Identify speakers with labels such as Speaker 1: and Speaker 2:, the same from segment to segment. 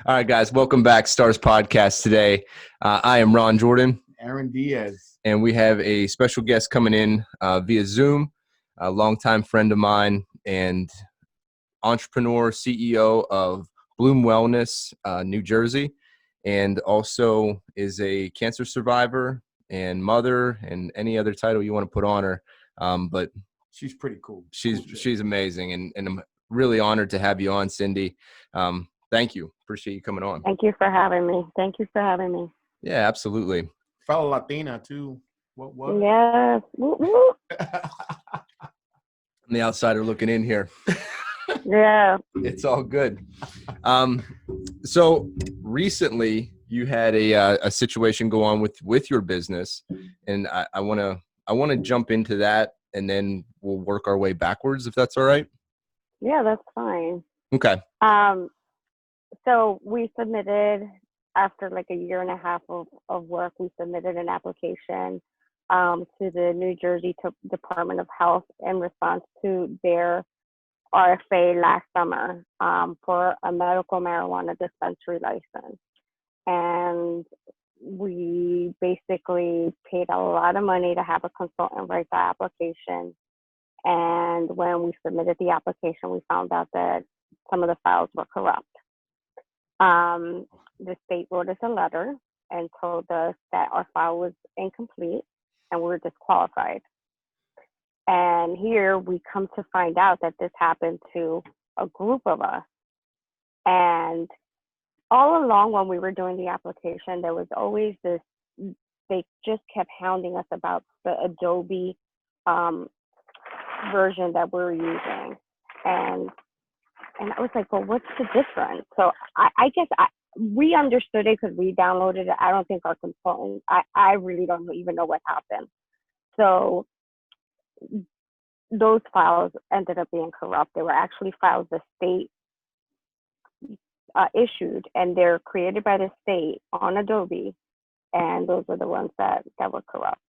Speaker 1: All right, guys, welcome back. Stars Podcast today. I am Ron Jordan.
Speaker 2: Aaron Diaz.
Speaker 1: And we have a special guest coming in via Zoom, a longtime friend of mine and entrepreneur, CEO of Bloom Wellness, New Jersey, and also is a cancer survivor and mother and any other title you want to put on her. But
Speaker 2: she's pretty cool.
Speaker 1: She's amazing, and I'm really honored to have you on, Cindy. Thank you. Appreciate you coming on.
Speaker 3: Thank you for having me.
Speaker 1: Yeah, absolutely.
Speaker 2: Fellow Latina too. What?
Speaker 3: Yes. Woo, woo.
Speaker 1: I'm the outsider looking in here.
Speaker 3: Yeah.
Speaker 1: It's all good. So recently you had a situation go on with your business, and I want to jump into that, and then we'll work our way backwards, if that's all right.
Speaker 3: Yeah, that's fine.
Speaker 1: Okay.
Speaker 3: So we submitted, after like a year and a half of work, we submitted an application to the New Jersey Department of Health in response to their RFA last summer for a medical marijuana dispensary license. And we basically paid a lot of money to have a consultant write the application. And when we submitted the application, we found out that some of the files were corrupt. The state wrote us a letter and told us that our file was incomplete and we were disqualified. And here we come to find out that this happened to a group of us. And all along when we were doing the application, there was always this, they just kept hounding us about the Adobe version that we're using. And I was like, well, what's the difference? So I guess we understood it because we downloaded it. I don't think our consultant, I really don't even know what happened. So those files ended up being corrupt. They were actually files the state issued, and they're created by the state on Adobe. And those are the ones that were corrupt.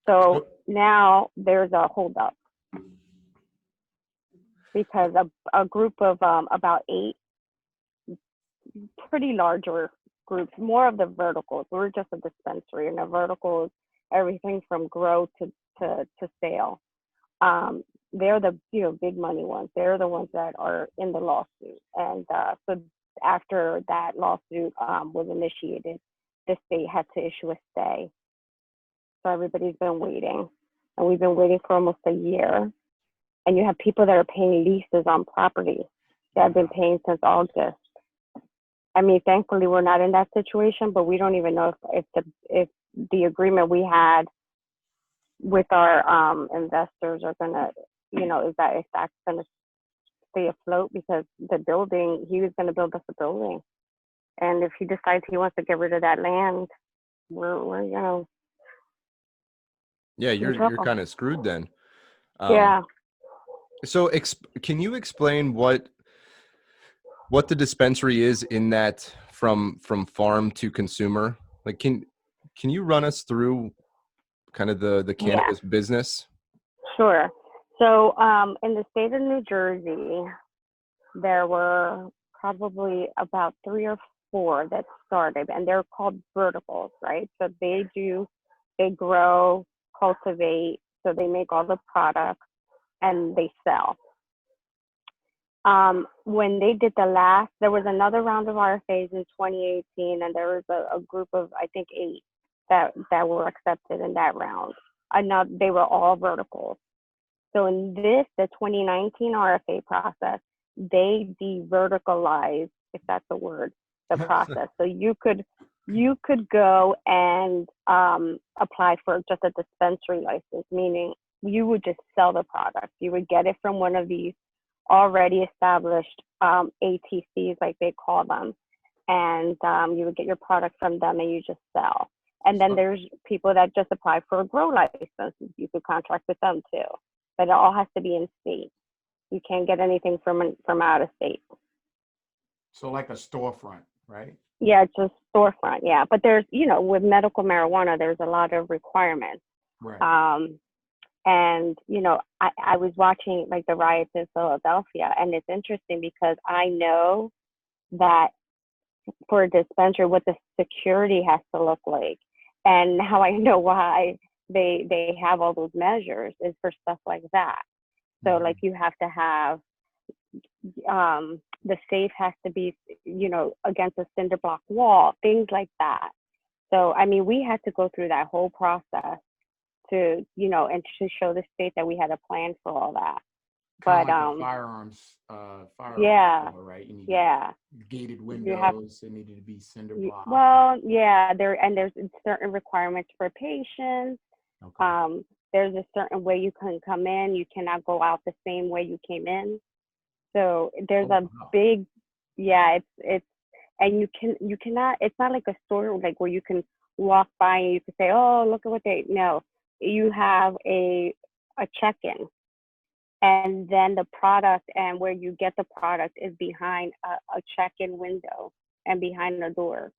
Speaker 3: So now there's a holdup, because a group of about 8 pretty larger groups, more of the verticals. We're just a dispensary, and the verticals, everything from grow to sale. They're the big money ones. They're the ones that are in the lawsuit. And so after that lawsuit was initiated, the state had to issue a stay. So everybody's been waiting, and we've been waiting for almost a year. And you have people that are paying leases on property that have been paying since August. I mean, thankfully we're not in that situation, but we don't even know if the agreement we had with our investors are gonna, if that's gonna stay afloat, because the building, he was gonna build us a building, and if he decides he wants to get rid of that land, we're
Speaker 1: Yeah, you're kind of screwed then.
Speaker 3: Yeah.
Speaker 1: So can you explain what the dispensary is in that from farm to consumer? Like, can you run us through kind of the cannabis business?
Speaker 3: Sure. So in the state of New Jersey, there were probably about 3 or 4 that started, and they're called verticals, right? So they grow, cultivate, so they make all the products and they sell. When they did there was another round of RFAs in 2018, and there was a group of, I think, 8 that were accepted in that round. Now they were all verticals. So in the 2019 RFA process, they de-verticalized, if that's a word, the process. So you could go and apply for just a dispensary license, meaning you would just sell the product. You would get it from one of these already established ATCs, like they call them, and you would get your product from them and you just sell. And then there's people that just apply for a grow license. You could contract with them too, but it all has to be in state. You can't get anything from out of state.
Speaker 2: So like a storefront, right?
Speaker 3: Yeah, it's a storefront. Yeah, but there's, with medical marijuana, there's a lot of requirements.
Speaker 2: Right.
Speaker 3: And, I was watching like the riots in Philadelphia, and it's interesting because I know that for a dispensary, what the security has to look like. And how I know why they have all those measures is for stuff like that. So like you have to have the safe has to be, against a cinder block wall, things like that. So I mean, we had to go through that whole process to, and to show the state that we had a plan for all that.
Speaker 2: Kind
Speaker 3: But
Speaker 2: of like a firearms
Speaker 3: yeah,
Speaker 2: store, right? You need
Speaker 3: yeah,
Speaker 2: gated
Speaker 3: you have,
Speaker 2: windows. It needed to be cinder block.
Speaker 3: well, yeah, there's certain requirements for patients.
Speaker 2: Okay.
Speaker 3: There's a certain way you can come in. You cannot go out the same way you came in. So there's
Speaker 2: Oh,
Speaker 3: a
Speaker 2: wow.
Speaker 3: big, yeah, it's, and you cannot, it's not like a store like where you can walk by and you can say, oh, look at what no, you have a check-in, and then the product and where you get the product is behind a check-in window and behind the door.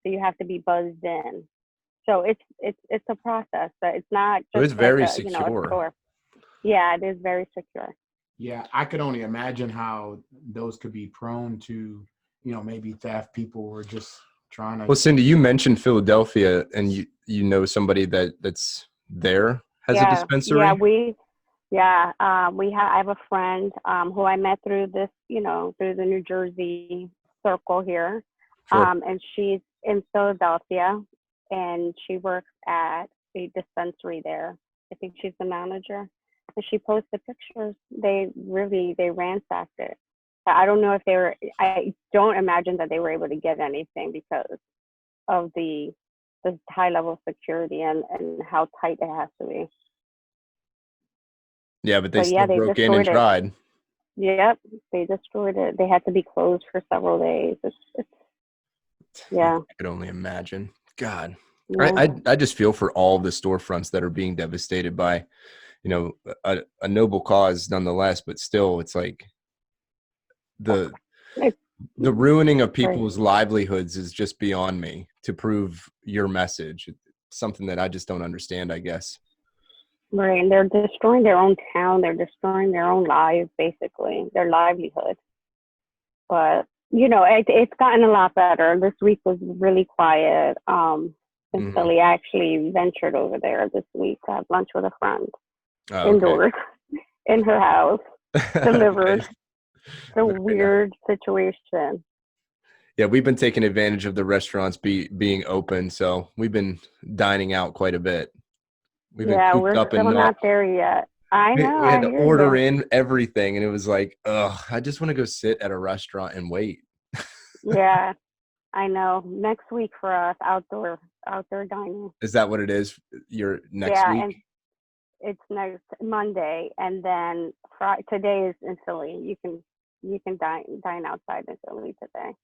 Speaker 3: So you have to be buzzed in. So it's a process, but it's not
Speaker 1: So
Speaker 3: just
Speaker 1: it's
Speaker 3: like
Speaker 1: very
Speaker 3: a, a
Speaker 1: secure.
Speaker 3: store. Yeah, it is very secure.
Speaker 2: Yeah, I could only imagine how those could be prone to, maybe theft. People were just trying to.
Speaker 1: Well, Cindy, you mentioned Philadelphia, and you know somebody that's there has a
Speaker 3: Yeah,
Speaker 1: dispensary.
Speaker 3: I have a friend who I met through this, through the New Jersey circle here.
Speaker 1: Sure.
Speaker 3: And she's in Philadelphia, and she works at a dispensary there. I think she's the manager. And she posted pictures. They ransacked it. I don't know if I don't imagine that they were able to get anything because of the high level of security and how tight it has to be.
Speaker 1: Yeah, but they
Speaker 3: But yeah,
Speaker 1: still
Speaker 3: they
Speaker 1: broke in and
Speaker 3: destroyed it.
Speaker 1: tried.
Speaker 3: Yep, they destroyed it. They had to be closed for several days. Yeah.
Speaker 1: I could only imagine. God,
Speaker 3: Yeah.
Speaker 1: I just feel for all the storefronts that are being devastated by, a noble cause nonetheless, but still, it's like the
Speaker 3: It's
Speaker 1: the ruining of
Speaker 3: crazy.
Speaker 1: people's livelihoods is just beyond me to prove your message. It's something that I just don't understand, I guess.
Speaker 3: Right. And they're destroying their own town. They're destroying their own lives, basically, their livelihood. But, it's gotten a lot better. This week was really quiet. In Philly, I actually ventured over there this week to have lunch with a friend
Speaker 1: Oh, okay.
Speaker 3: indoors in her house, delivered.
Speaker 1: Nice.
Speaker 3: It's a
Speaker 1: Very
Speaker 3: weird situation.
Speaker 1: Yeah, we've been taking advantage of the restaurants being open, so we've been dining out quite a bit. We've been cooped
Speaker 3: We're
Speaker 1: up and
Speaker 3: still
Speaker 1: not.
Speaker 3: not there yet. I know,
Speaker 1: We had
Speaker 3: I
Speaker 1: to
Speaker 3: hear
Speaker 1: order
Speaker 3: you.
Speaker 1: in everything, and it was like, ugh, I just want to go sit at a restaurant and wait.
Speaker 3: Yeah, I know. Next week for us, outdoor dining.
Speaker 1: Is that what it is? Your next
Speaker 3: Yeah,
Speaker 1: week?
Speaker 3: and it's next Monday, and then today is in Philly. You can dine outside in Philly today,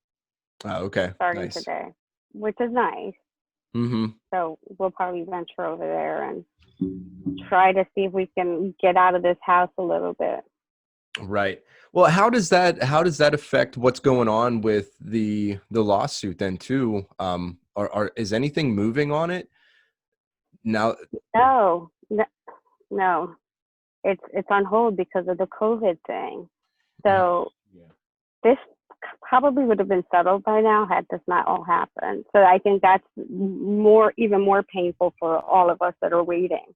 Speaker 1: Oh, okay,
Speaker 3: starting
Speaker 1: nice.
Speaker 3: today, which is nice.
Speaker 1: Mm-hmm.
Speaker 3: So we'll probably venture over there and try to see if we can get out of this house a little bit.
Speaker 1: Right. Well, how does that affect what's going on with the lawsuit then too? Is anything moving on it now?
Speaker 3: No, no, it's on hold because of the COVID thing. So
Speaker 2: Yeah.
Speaker 3: this probably would have been settled by now had this not all happened. So I think that's even more painful for all of us that are waiting,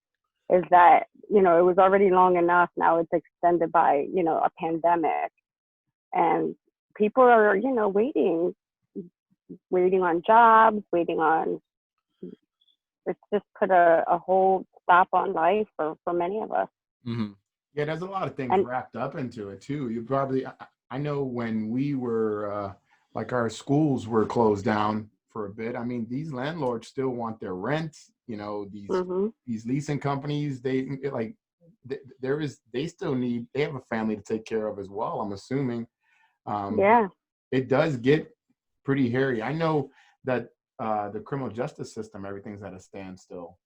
Speaker 3: is that, it was already long enough. Now it's extended by, a pandemic, and people are, waiting on jobs, it's just put a whole stop on life for many of us.
Speaker 1: Mm-hmm.
Speaker 2: Yeah, there's a lot of things
Speaker 3: And
Speaker 2: wrapped up into it too. You probably, I know when we were, like our schools were closed down for a bit. I mean, these landlords still want their rent.
Speaker 3: mm-hmm.
Speaker 2: These leasing companies, they they have a family to take care of as well, I'm assuming.
Speaker 3: Yeah.
Speaker 2: It does get pretty hairy. I know that the criminal justice system, everything's at a standstill.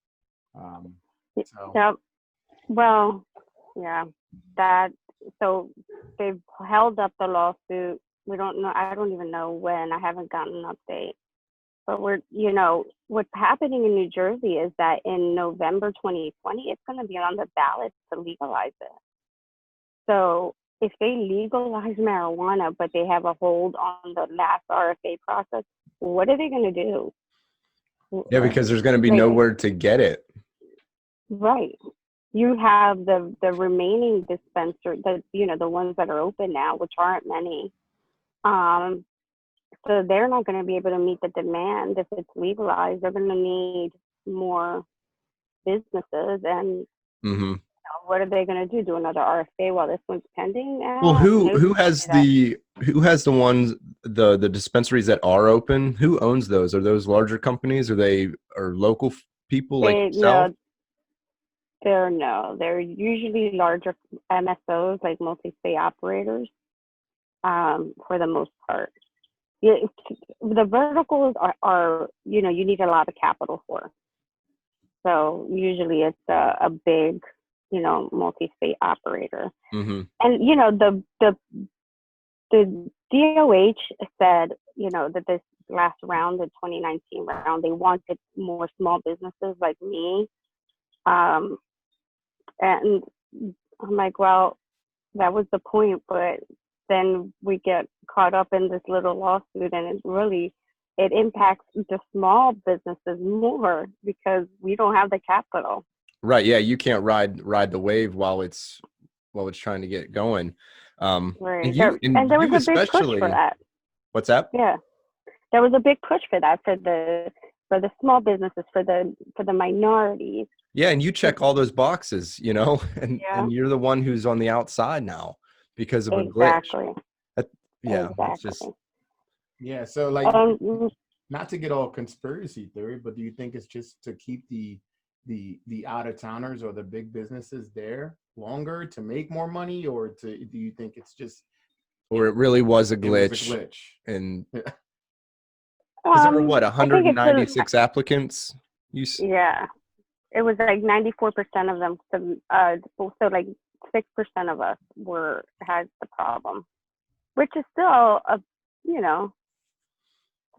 Speaker 2: So
Speaker 3: Yep. Well, yeah, so they've held up the lawsuit. We don't know. I don't even know when. I haven't gotten an update. But what's happening in New Jersey is that in November 2020, it's going to be on the ballot to legalize it. So if they legalize marijuana, but they have a hold on the last RFA process, what are they going to do?
Speaker 1: Yeah, because there's going to be
Speaker 3: Like,
Speaker 1: nowhere to get it.
Speaker 3: right. You have the remaining dispensary, the ones that are open now, which aren't many. So they're not going to be able to meet the demand if it's legalized. They're going to need more businesses, and
Speaker 1: Mm-hmm.
Speaker 3: what are they going to do? Do another RFA while this one's pending?
Speaker 1: Well, who
Speaker 3: Nobody's gonna
Speaker 1: has
Speaker 3: do that.
Speaker 1: who has the ones the dispensaries that are open? Who owns those? Are those larger companies? Are they local people like
Speaker 3: They
Speaker 1: yourself?
Speaker 3: no, they're usually larger MSOs, like multi-state operators, for the most part. Yeah, the verticals are you need a lot of capital for. So usually it's a big, multi-state operator.
Speaker 1: Mm-hmm.
Speaker 3: And the DOH said, that this last round, the 2019 round, they wanted more small businesses like me. And I'm like, well, that was the point, but then we get caught up in this little lawsuit, and it impacts the small businesses more because we don't have the capital.
Speaker 1: Right. Yeah, you can't ride the wave while it's trying to get going.
Speaker 3: Right.
Speaker 1: And you
Speaker 3: There was a big push for
Speaker 1: especially.
Speaker 3: that.
Speaker 1: What's that?
Speaker 3: Yeah. There was a big push for that for the small businesses, for the minorities.
Speaker 1: Yeah, and you check all those boxes, and
Speaker 3: Yeah.
Speaker 1: you're the one who's on the outside now because of a glitch.
Speaker 3: Exactly.
Speaker 1: Yeah, it's
Speaker 3: Exactly.
Speaker 1: just
Speaker 2: Yeah. So like, not to get all conspiracy theory, but do you think it's just to keep the out of towners or the big businesses there longer to make more money, or do you think it's just,
Speaker 1: or it really was a
Speaker 2: it was a
Speaker 1: glitch.
Speaker 2: glitch?
Speaker 1: And because there were what,
Speaker 3: I think
Speaker 1: 196 applicants?
Speaker 3: Yeah, it was like 94% of them. So like 6% of us had the problem, which is still a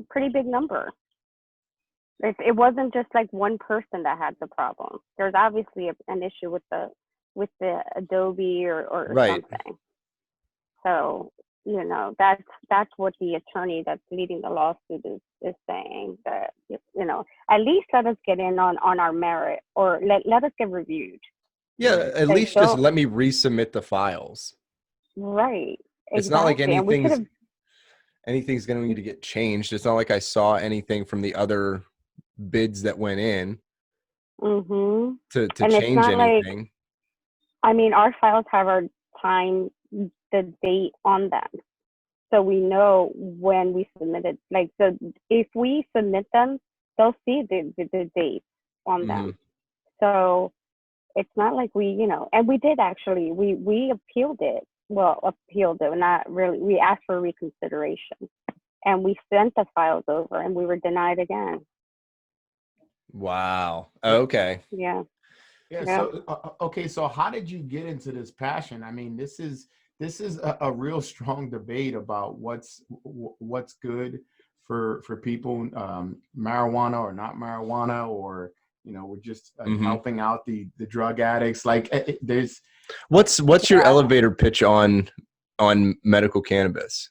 Speaker 3: pretty big number. It wasn't just like one person that had the problem. There's obviously an issue with the Adobe or
Speaker 1: Right.
Speaker 3: something. So that's what the attorney that's leading the lawsuit is saying, that at least let us get in on our merit, or let us get reviewed.
Speaker 1: Yeah,
Speaker 2: Right.
Speaker 1: at least just let me resubmit the files.
Speaker 3: Right.
Speaker 1: It's not like
Speaker 3: Exactly. And we could have.
Speaker 1: anything's going to get changed. It's not like I saw anything from the other bids that went in
Speaker 3: Mm-hmm.
Speaker 1: to
Speaker 3: And it's
Speaker 1: change
Speaker 3: not
Speaker 1: anything.
Speaker 3: our files have our time, the date on them. So we know when we submitted, if we submit them, they'll see the date on them. So it's not like and we did actually, we appealed it. Well, not really. We asked for reconsideration, and we sent the files over, and we were denied again.
Speaker 1: Wow. Okay.
Speaker 3: Yeah.
Speaker 2: Yeah.
Speaker 3: Yeah.
Speaker 2: So okay. So how did you get into this passion? I mean, this is a real strong debate about what's good for people, marijuana or not marijuana, or we're just helping out the drug addicts. Like, there's
Speaker 1: what's your elevator pitch on medical cannabis?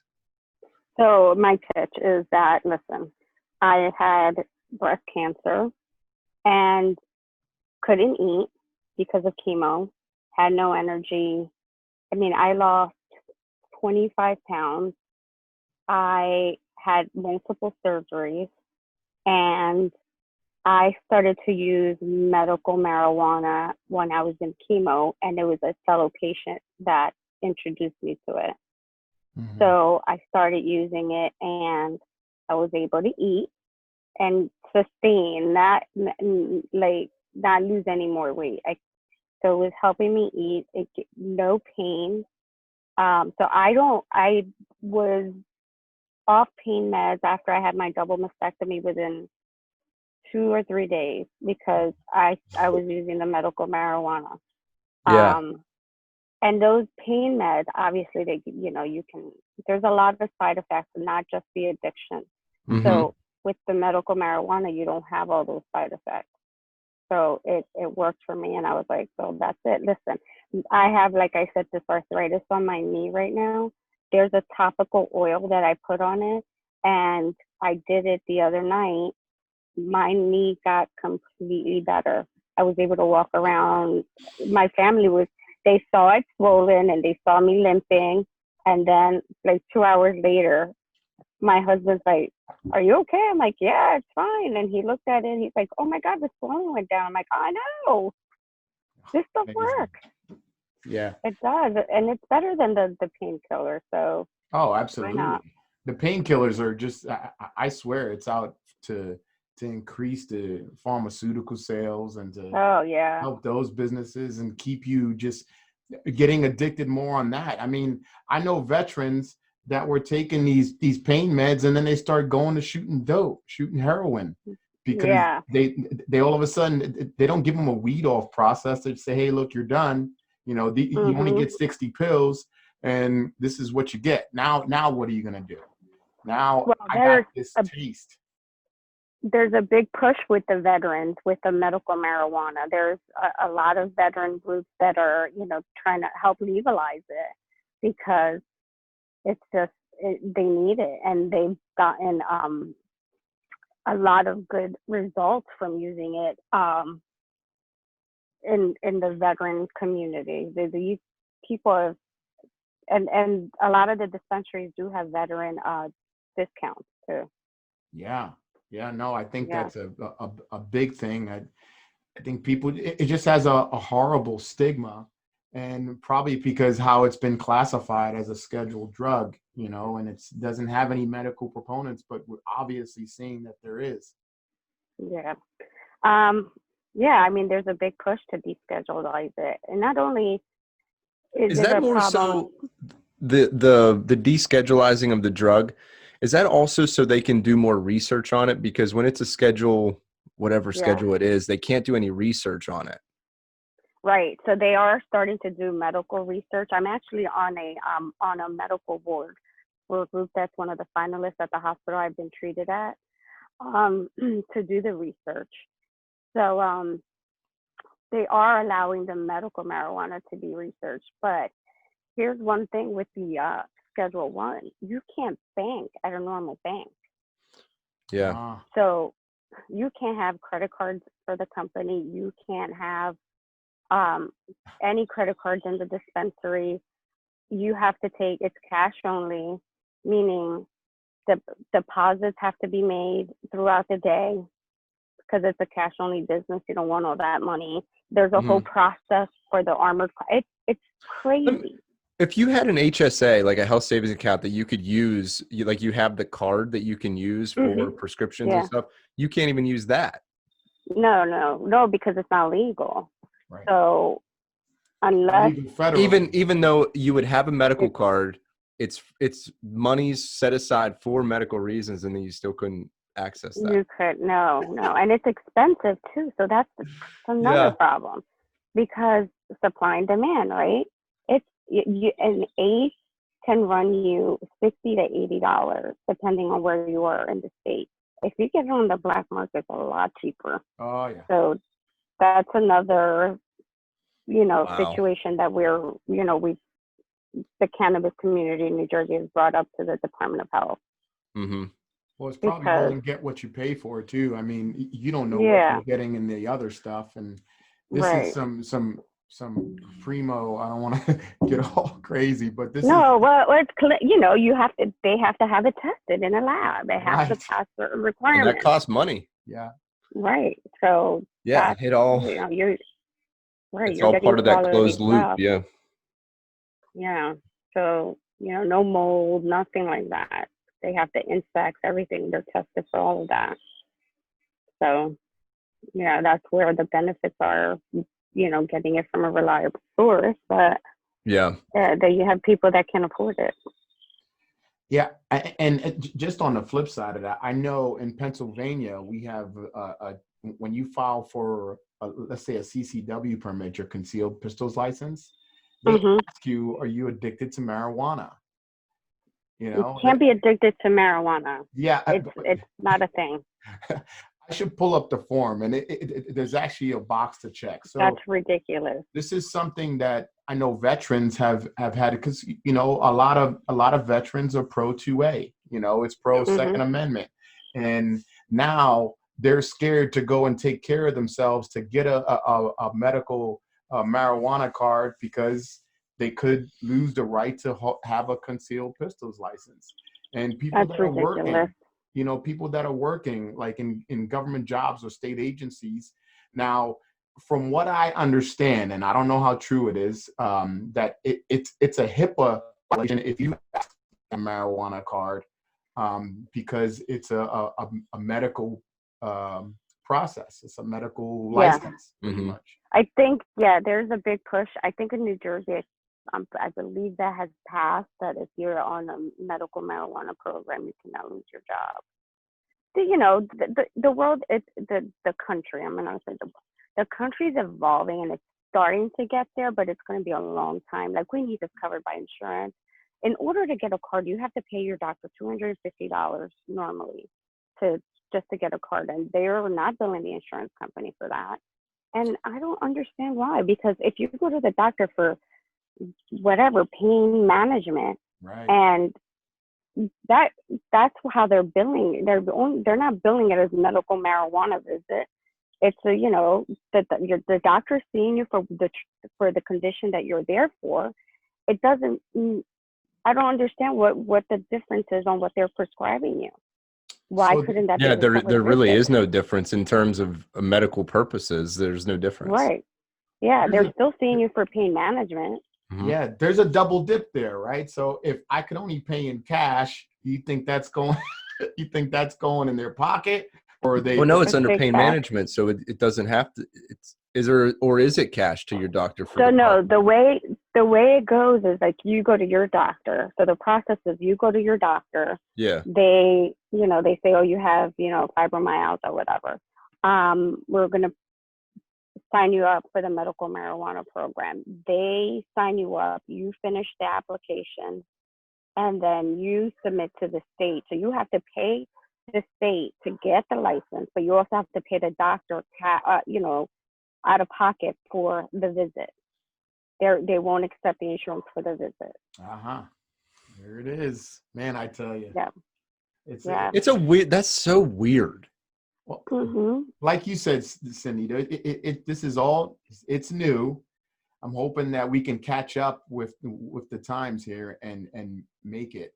Speaker 3: So my pitch is that, listen, I had breast cancer and couldn't eat because of chemo, had no energy. I mean, I lost 25 pounds. I had multiple surgeries, and I started to use medical marijuana when I was in chemo, and it was a fellow patient that introduced me to it.
Speaker 2: Mm-hmm.
Speaker 3: So I started using it, and I was able to eat and sustain, not lose any more weight. So it was helping me eat, no pain. So I was off pain meds after I had my double mastectomy within 2 or 3 days, because I was using the medical marijuana.
Speaker 1: Yeah.
Speaker 3: And those pain meds, obviously, there's a lot of side effects, not just the addiction.
Speaker 1: Mm-hmm.
Speaker 3: So with the medical marijuana, you don't have all those side effects. So it worked for me, and I was like, so that's it. Listen, I have, like I said, this arthritis on my knee right now. There's a topical oil that I put on it, and I did it the other night. My knee got completely better. I was able to walk around. My family they saw it swollen and they saw me limping. And then like 2 hours later, my husband's like, "Are you okay?" I'm like, "Yeah, it's fine." And he looked at it and he's like, "Oh my God, the swelling went down." I'm like, "I know. This stuff
Speaker 2: Amazing.
Speaker 3: works."
Speaker 2: Yeah.
Speaker 3: It does. And it's better than the painkiller. So
Speaker 2: Oh,
Speaker 3: why
Speaker 2: absolutely.
Speaker 3: not?
Speaker 2: The painkillers are just, I swear it's out to increase the pharmaceutical sales and to
Speaker 3: Oh, yeah.
Speaker 2: help those businesses and keep you just getting addicted more on that. I mean, I know veterans that were taking these pain meds and then they start going to shooting dope, shooting heroin, because
Speaker 3: Yeah.
Speaker 2: they all of a sudden they don't give them a weed off process. They say, "Hey, look, you're done. You know, you only get 60 pills, and this is what you get. Now what are you gonna do? Now
Speaker 3: Well,
Speaker 2: I got this taste."
Speaker 3: there's a big push with the veterans with the medical marijuana. There's a lot of veteran groups that are, trying to help legalize it because it's just, they need it. And they've gotten a lot of good results from using it in the veteran community. These people have, and a lot of the dispensaries do have veteran discounts too.
Speaker 2: Yeah. No, I think
Speaker 3: Yeah.
Speaker 2: that's a big thing. I think people, it just has a horrible stigma, and probably because how it's been classified as a scheduled drug, and it doesn't have any medical proponents, but we're obviously seeing that there is.
Speaker 3: Yeah. Yeah, I mean, there's a big push to deschedule it. And not only is
Speaker 1: Is
Speaker 3: it
Speaker 1: that
Speaker 3: a
Speaker 1: more
Speaker 3: problem.
Speaker 1: so the deschedulizing of the drug? Is that also so they can do more research on it? Because when it's a schedule, whatever
Speaker 3: Yeah.
Speaker 1: schedule it is, they can't do any research on it.
Speaker 3: Right. So they are starting to do medical research. I'm actually on a medical board for a group that's one of the finalists at the hospital I've been treated at to do the research. So they are allowing the medical marijuana to be researched. But here's one thing with the Schedule 1. You can't bank at a normal bank.
Speaker 1: Yeah.
Speaker 3: So you can't have credit cards for the company. You can't have any credit cards in the dispensary. You have to it's cash only, meaning the deposits have to be made throughout the day because it's a cash only business. You don't want all that money. There's a whole process for the armored car. It's crazy.
Speaker 1: If you had an HSA, like a health savings account that you could use, you have the card that you can use for prescriptions and stuff, you can't even use that.
Speaker 3: No, because it's not legal.
Speaker 2: Right.
Speaker 3: So unless
Speaker 1: even though you would have a medical card, it's money's set aside for medical reasons, and then you still couldn't access that.
Speaker 3: You could no, and it's expensive too. So that's another problem, because supply and demand, right? It's an eighth can run you $60 to $80 depending on where you are in the state. If you get it on the black market, it's a lot cheaper.
Speaker 2: Oh yeah.
Speaker 3: So that's another situation that the cannabis community in New Jersey has brought up to the Department of Health.
Speaker 2: Mm-hmm. Well, it's probably going to get what you pay for too. I mean, you don't know what you're getting in the other stuff, and this is some primo. I don't want to get all crazy, but this
Speaker 3: it's they have to have it tested in a lab. They have to pass certain requirements.
Speaker 1: And that costs money.
Speaker 2: Yeah.
Speaker 3: Right. So
Speaker 1: it all.
Speaker 3: You're right.
Speaker 1: It's
Speaker 3: you're
Speaker 1: all part of that closed loop.
Speaker 3: Stuff.
Speaker 1: Yeah.
Speaker 3: Yeah. So no mold, nothing like that. They have the insects, everything. They're tested for all of that. So that's where the benefits are. Getting it from a reliable source, but there you have people that can afford it.
Speaker 2: Yeah, and just on the flip side of that, I know in Pennsylvania we have when you file for let's say a CCW permit, your concealed pistols license, they ask you, are you addicted to marijuana?
Speaker 3: You can't be addicted to marijuana.
Speaker 2: Yeah,
Speaker 3: it's not a thing.
Speaker 2: I should pull up the form, and there's actually a box to check. So
Speaker 3: that's ridiculous.
Speaker 2: This is something that I know veterans have had it, because you know a lot of veterans are pro 2A. You know, it's pro Second Amendment, and now they're scared to go and take care of themselves to get a medical marijuana card, because they could lose the right to have a concealed pistols license. And people
Speaker 3: That's
Speaker 2: that are
Speaker 3: ridiculous.
Speaker 2: working, you know, people that are working like in government jobs or state agencies. Now, from what I understand, and I don't know how true it is, that it's a HIPAA violation if you ask a marijuana card, because it's a medical process. It's a medical license, pretty much.
Speaker 3: I think, there's a big push. I think in New Jersey, I believe that has passed, that if you're on a medical marijuana program, you cannot lose your job. You know, the world, the country, I'm going to say the country's evolving, and it's starting to get there, but it's going to be a long time. Like, we need this covered by insurance. In order to get a card, you have to pay your doctor $250 normally just to get a card, and they're not billing the insurance company for that. And I don't understand why, because if you go to the doctor for whatever, pain management, and that's how they're billing. They're not billing it as medical marijuana visit. It's you know, the doctor's seeing you for the condition that you're there for. It doesn't. I don't understand what the difference is on what they're prescribing you. Why couldn't that?
Speaker 1: Yeah, there really is no difference in terms of medical purposes. There's no difference.
Speaker 3: Right. Yeah, they're still seeing you for pain management.
Speaker 2: Yeah, there's a double dip there, right? So if I could only pay in cash, you think that's going? You think that's going in their pocket, or they?
Speaker 1: Well, no, it's under pain management, so it doesn't have to. Is it cash to your doctor?
Speaker 3: So no, the way it goes is like you go to your doctor. So the process is you go to your doctor.
Speaker 1: Yeah.
Speaker 3: They say, oh, you have fibromyalgia or whatever. We're gonna sign you up for the medical marijuana program. They sign you up, you finish the application, and then you submit to the state. So you have to pay the state to get the license, but you also have to pay the doctor, out of pocket for the visit. They won't accept the insurance for the visit.
Speaker 2: There it is, man. I tell you.
Speaker 3: Yeah.
Speaker 2: It's
Speaker 1: a weird. That's so weird.
Speaker 2: Well, like you said, Cindy, this is all, it's new. I'm hoping that we can catch up with the times here and make it,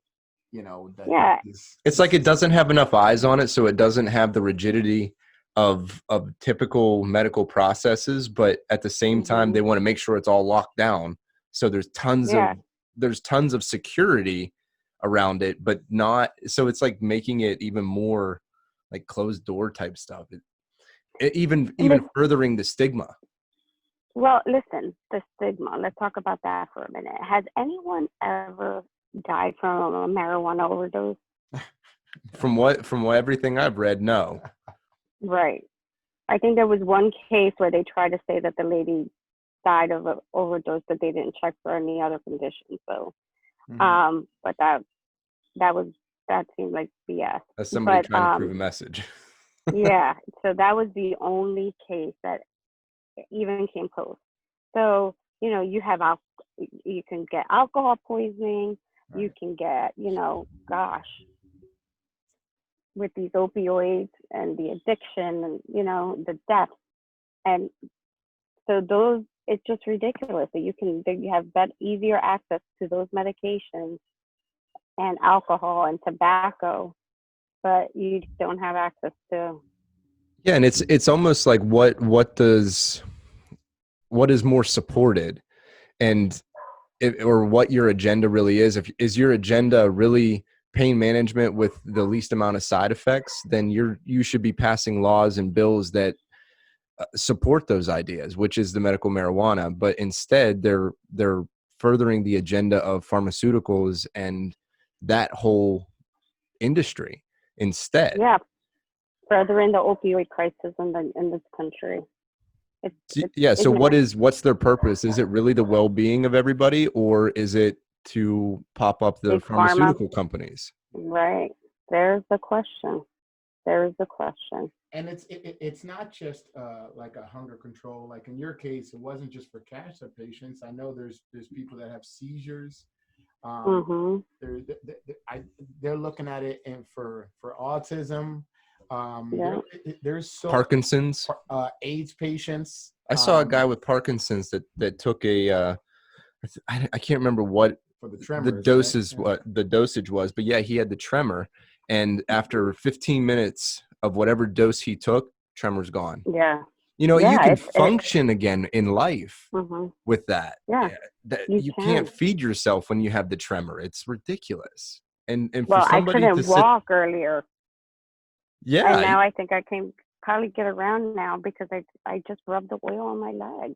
Speaker 1: It's like it doesn't have enough eyes on it, so it doesn't have the rigidity of typical medical processes, but at the same time, they want to make sure it's all locked down. So there's tons of security around it, but not, so it's like making it even more like closed door type stuff. Even furthering the stigma.
Speaker 3: Well, listen, the stigma. Let's talk about that for a minute. Has anyone ever died from a marijuana overdose?
Speaker 1: From everything I've read, no.
Speaker 3: Right. I think there was one case where they tried to say that the lady died of an overdose, but they didn't check for any other conditions. So, but that seemed like BS.
Speaker 1: That's somebody trying to prove a message.
Speaker 3: Yeah. So that was the only case that even came close. So, you can get alcohol poisoning. Right. You can get, with these opioids and the addiction and, the death. And so it's just ridiculous that you have easier access to those medications and alcohol and tobacco, but you don't have access to.
Speaker 1: Yeah, and it's almost like what is more supported, and or what your agenda really is. Is your agenda really pain management with the least amount of side effects, then you should be passing laws and bills that support those ideas, which is the medical marijuana. But instead, they're furthering the agenda of pharmaceuticals and that whole industry instead.
Speaker 3: Yeah, furthering the opioid crisis in this country.
Speaker 1: So what's their purpose? Is it really the well-being of everybody, or is it to pop up the pharmaceutical companies?
Speaker 3: Right. There's the question. There is the question.
Speaker 2: And it's not just like a hunger control. Like in your case, it wasn't just for cancer patients. I know there's people that have seizures.
Speaker 3: Mm-hmm.
Speaker 2: They're looking at it and for autism.
Speaker 3: Yeah.
Speaker 2: There's so
Speaker 1: Parkinson's.
Speaker 2: AIDS patients.
Speaker 1: I saw a guy with Parkinson's that took a I can't remember what
Speaker 2: for the
Speaker 1: the
Speaker 2: tremors,
Speaker 1: doses
Speaker 2: right?
Speaker 1: what the dosage was, but yeah, he had the tremor, and after 15 minutes of whatever dose he took, tremor's gone.
Speaker 3: Yeah.
Speaker 1: You know, you
Speaker 3: Yeah.
Speaker 1: can function again in life
Speaker 3: Mm-hmm.
Speaker 1: with that.
Speaker 3: Yeah.
Speaker 1: You can't feed yourself when you have the tremor. It's ridiculous. And for
Speaker 3: Well, I
Speaker 1: somebody to
Speaker 3: couldn't
Speaker 1: sit,
Speaker 3: walk earlier,
Speaker 1: yeah,
Speaker 3: and now I think I can probably get around now because I just rubbed the oil on my leg.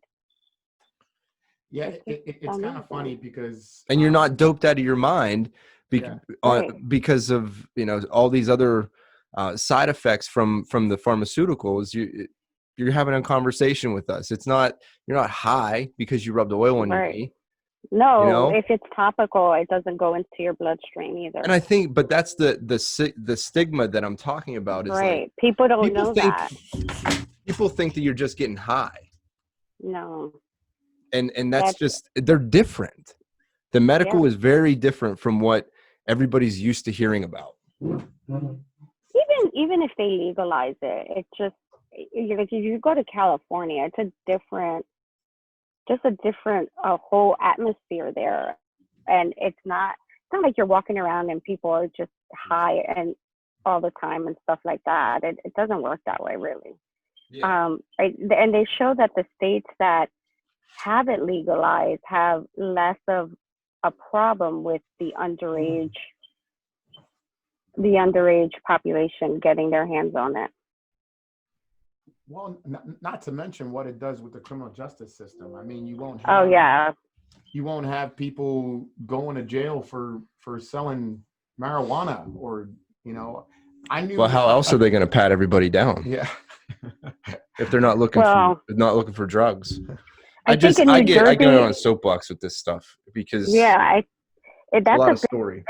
Speaker 2: Yeah, it's kind of funny because
Speaker 1: and you're not doped out of your mind
Speaker 3: Right.
Speaker 1: because of, you know, all these other side effects from the pharmaceuticals. You're having a conversation with us. It's not, you're not high because you rubbed oil on your knee.
Speaker 3: No,
Speaker 1: You know?
Speaker 3: if it's topical, it doesn't go into your bloodstream either.
Speaker 1: And I think, but that's the stigma that I'm talking about is like
Speaker 3: People don't know that.
Speaker 1: People think that you're just getting high.
Speaker 3: No.
Speaker 1: And that's just, they're different. The medical is very different from what everybody's used to hearing about.
Speaker 3: Even if they legalize it, it's just like if you go to California, it's a different whole atmosphere there, and it's not like you're walking around and people are just high and all the time and stuff like that. It doesn't work that way, really.
Speaker 1: Yeah.
Speaker 3: And they show that the states that have it legalized have less of a problem with the underage population getting their hands on it.
Speaker 2: Well, not to mention what it does with the criminal justice system. I mean, you won't have, you won't have people going to jail for selling marijuana, or, you know, I knew.
Speaker 1: Well, how else are they going to pat everybody down?
Speaker 2: Yeah.
Speaker 1: If they're not looking for drugs. I get on a soapbox with this stuff because
Speaker 3: that's
Speaker 1: a lot of story.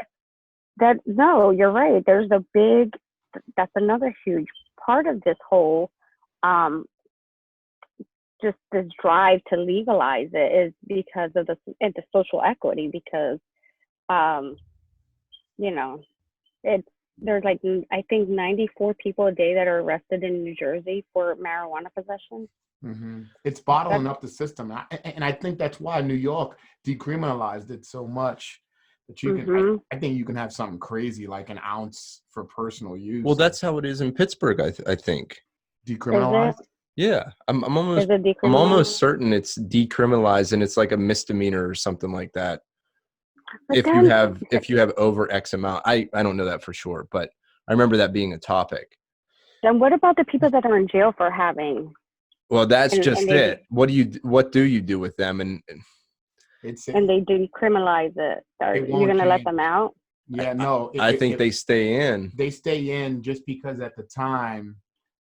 Speaker 3: No, you're right. That's another huge part of this whole just this drive to legalize it is because of the social equity, because you know, there's like, I think 94 people a day that are arrested in New Jersey for marijuana possession.
Speaker 2: Mm-hmm. It's bottling up the system, and I think that's why New York decriminalized it so much that you can. I think you can have something crazy like an ounce for personal use.
Speaker 1: Well, that's how it is in Pittsburgh, I think.
Speaker 2: Decriminalized.
Speaker 1: Yeah, I'm almost certain it's decriminalized, and it's like a misdemeanor or something like that. If you have over X amount, I don't know that for sure, but I remember that being a topic.
Speaker 3: Then what about the people that are in jail for having?
Speaker 1: Well, that's just it. What do you do with them? And
Speaker 3: they decriminalize it. Are you going to let them out?
Speaker 2: Yeah, no.
Speaker 1: I think they stay in.
Speaker 2: They stay in just because at the time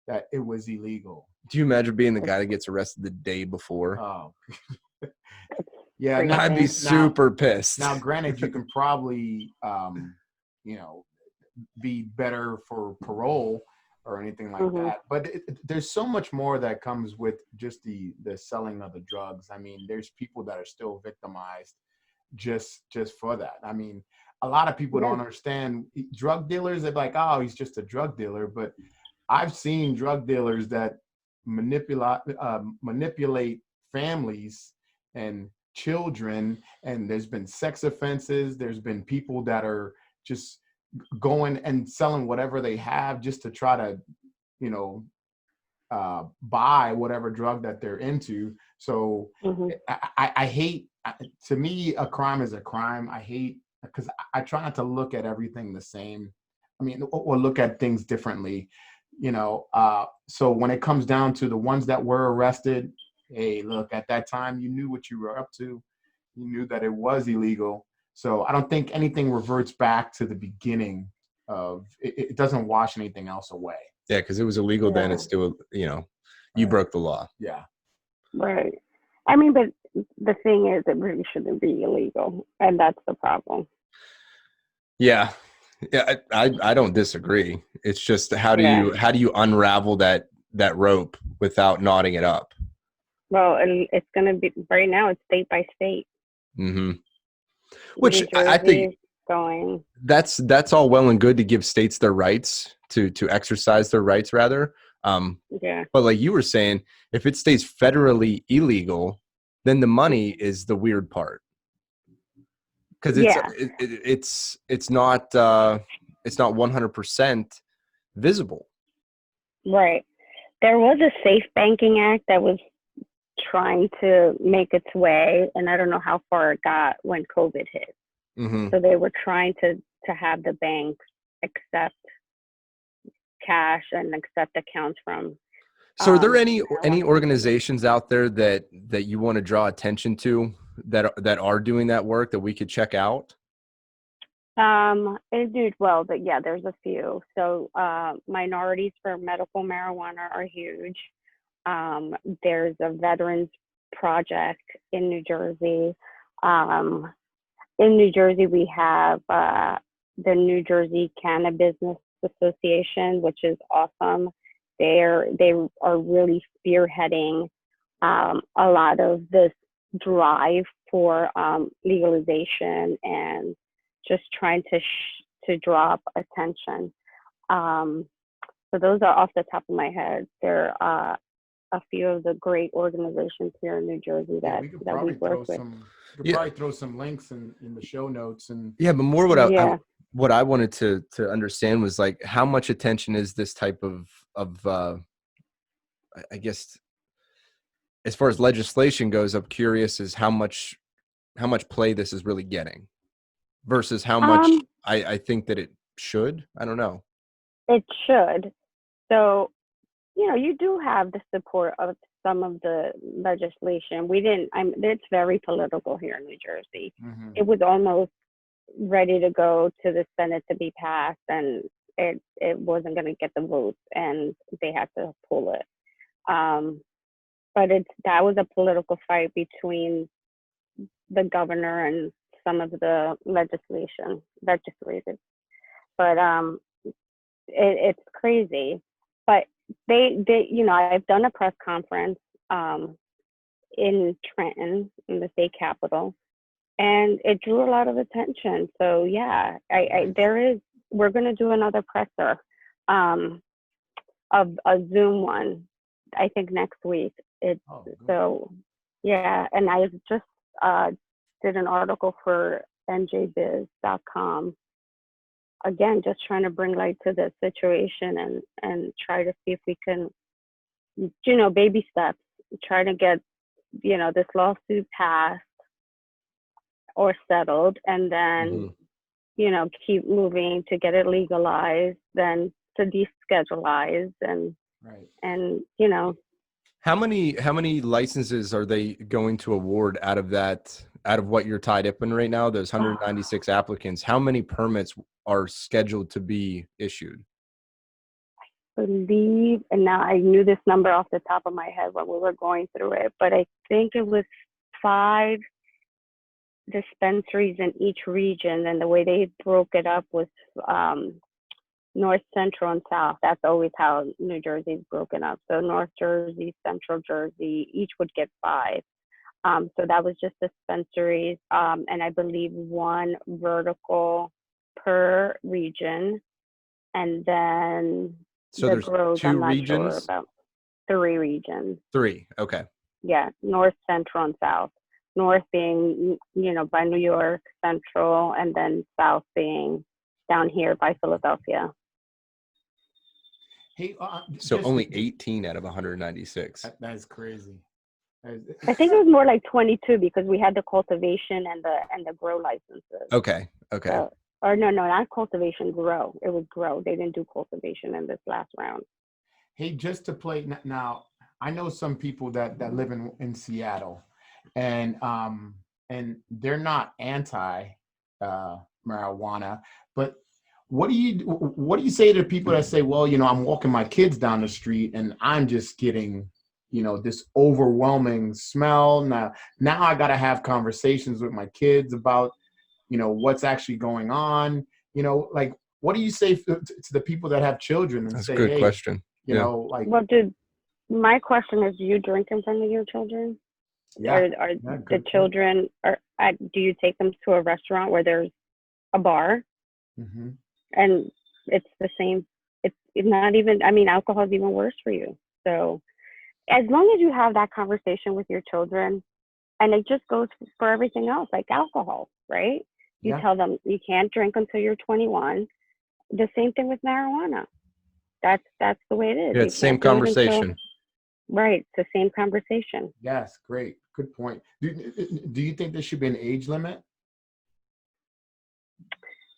Speaker 2: that it was illegal.
Speaker 1: Do you imagine being the guy that gets arrested the day before?
Speaker 2: Oh. Yeah,
Speaker 1: I'd be super pissed.
Speaker 2: Now, granted, you can probably, be better for parole or anything like that. But there's so much more that comes with just the selling of the drugs. I mean, there's people that are still victimized just for that. I mean, a lot of people don't understand drug dealers. They're like, oh, he's just a drug dealer. But I've seen drug dealers that manipulate families and children, and there's been sex offenses. There's been people that are just going and selling whatever they have just to try to, buy whatever drug that they're into. So I hate, to me, a crime is a crime. I hate, because I try not to look at everything the same. I mean, or look at things differently, so when it comes down to the ones that were arrested, hey, look, at that time, you knew what you were up to. You knew that it was illegal. So I don't think anything reverts back to the beginning of it. It doesn't wash anything else away.
Speaker 1: Yeah, because it was illegal then. It's still, you broke the law.
Speaker 2: Yeah.
Speaker 3: Right. I mean, but the thing is, it really shouldn't be illegal. And that's the problem.
Speaker 1: Yeah. Yeah, I don't disagree. It's just
Speaker 3: Yeah.
Speaker 1: how do you unravel that rope without knotting it up?
Speaker 3: Well, and it's going to be right now. It's state by state.
Speaker 1: Hmm. Which
Speaker 3: New
Speaker 1: I
Speaker 3: Jersey
Speaker 1: think
Speaker 3: is going.
Speaker 1: that's all well and good to give states their rights to exercise their rights rather. Um,
Speaker 3: Yeah.
Speaker 1: but like you were saying, if it stays federally illegal, then the money is the weird part because
Speaker 3: Yeah.
Speaker 1: it's not 100% visible.
Speaker 3: Right. There was a Safe Banking Act that was trying to make its way, and I don't know how far it got when COVID hit.
Speaker 1: Hmm.
Speaker 3: So they were trying to have the banks accept cash and accept accounts from
Speaker 1: So are there any
Speaker 3: marijuana companies.
Speaker 1: organizations out there that you want to draw attention to that are doing that work that we could check out?
Speaker 3: It did well, but yeah, there's a few. So minorities for medical marijuana are huge. There's a veterans project in New Jersey. Um, in New Jersey, we have the New Jersey Cannabis Business Association, which is awesome. They are really spearheading a lot of this drive for legalization and just trying to draw up attention. Um, so those are off the top of my head. There are a few of the great organizations here in New Jersey
Speaker 2: Yeah,
Speaker 3: that we work with.
Speaker 2: we could
Speaker 1: Yeah,
Speaker 2: probably throw some links in the show notes and
Speaker 1: yeah, but more
Speaker 3: Yeah.
Speaker 1: what I wanted to understand was like how much attention is this type of I guess as far as legislation goes, I'm curious is how much play this is really getting versus how much
Speaker 3: Um,
Speaker 1: I think that it should. I don't know.
Speaker 3: it should. So, you do have the support of some of the legislation. It's very political here in New Jersey.
Speaker 2: mhm.
Speaker 3: It was almost ready to go to the Senate to be passed, and it wasn't going to get the votes, and they had to pull it. Um, but that was a political fight between the governor and some of the legislators. But it's crazy. But I've done a press conference um, in Trenton, in the state capitol, and it drew a lot of attention. So yeah,
Speaker 2: Nice.
Speaker 3: we're going to do another presser, um, of a Zoom one, I think next week. It's
Speaker 2: Oh, good.
Speaker 3: so yeah, and I just uh, did an article for njbiz.com. Again, just trying to bring light to the situation and try to see if we can, baby steps, try to get, this lawsuit passed or settled, and then,
Speaker 1: Hmm.
Speaker 3: keep moving to get it legalized, then to deschedule
Speaker 2: Right.
Speaker 3: and
Speaker 1: How many licenses are they going to award out of what you're tied up in right now? Those 196 applicants. How many permits are scheduled to be issued?
Speaker 3: believe, and now I knew this number off the top of my head when we were going through it, but I think it was 5 dispensaries in each region, and the way they broke it up was North, Central, and South. That's always how New Jersey is broken up. So North Jersey, Central Jersey, each would get 5. So that was just dispensaries, and I believe 1 vertical per region, and then
Speaker 1: So
Speaker 3: the
Speaker 1: there's
Speaker 3: grows,
Speaker 1: two
Speaker 3: I'm not sure
Speaker 1: regions?
Speaker 3: about. 3 regions.
Speaker 1: 3. Okay.
Speaker 3: Yeah, North, Central, and South. North being, by New York, Central, and then South being down here by Philadelphia.
Speaker 2: Hey,
Speaker 1: So only 18 out of 196.
Speaker 2: that is crazy.
Speaker 3: I think it was more like 22 because we had the cultivation and the grow licenses.
Speaker 1: Okay. Okay.
Speaker 3: So, or no, not cultivation, grow. It was grow. They didn't do cultivation in this last round.
Speaker 2: Hey, just to play now, I know some people that live in Seattle, and they're not anti marijuana, but what do you say to people that say, well, I'm walking my kids down the street and I'm just getting, this overwhelming smell. Now I got to have conversations with my kids about, what's actually going on, like what do you say to the people that have children and
Speaker 1: That's
Speaker 2: say,
Speaker 1: a good
Speaker 2: hey,
Speaker 1: question.
Speaker 2: you know, like,
Speaker 3: Well, my question is, do you drink in front of your children?
Speaker 2: yeah,
Speaker 3: Are
Speaker 2: yeah,
Speaker 3: the
Speaker 2: good point.
Speaker 3: children, do you take them to a restaurant where there's a bar
Speaker 2: Mm-hmm.
Speaker 3: and it's the same? It's not even, I mean, alcohol is even worse for you. So as long as you have that conversation with your children, and it just goes for everything else, like alcohol, right? You
Speaker 2: Yeah.
Speaker 3: tell them you can't drink until you're 21. The same thing with marijuana. That's the way it is.
Speaker 1: Yeah,
Speaker 3: You
Speaker 1: it's the same
Speaker 3: can't do it until,
Speaker 1: conversation.
Speaker 3: right, it's the same conversation.
Speaker 2: Yes, great. Good point. Do you think there should be an age limit?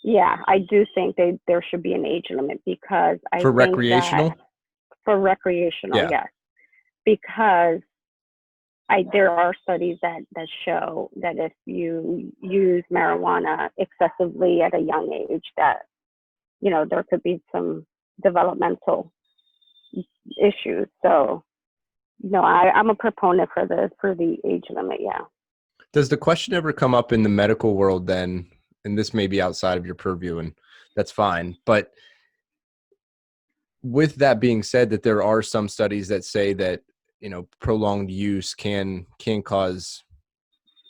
Speaker 3: Yeah, I do think there should be an age limit, because I
Speaker 1: For
Speaker 3: think
Speaker 1: recreational?
Speaker 3: that for recreational,
Speaker 1: Yeah.
Speaker 3: yes, because there are studies that show that if you use marijuana excessively at a young age, that there could be some developmental issues. So no, I'm a proponent for the age limit. Yeah.
Speaker 1: Does the question ever come up in the medical world then, and this may be outside of your purview, and that's fine, but with that being said, that there are some studies that say that, prolonged use can cause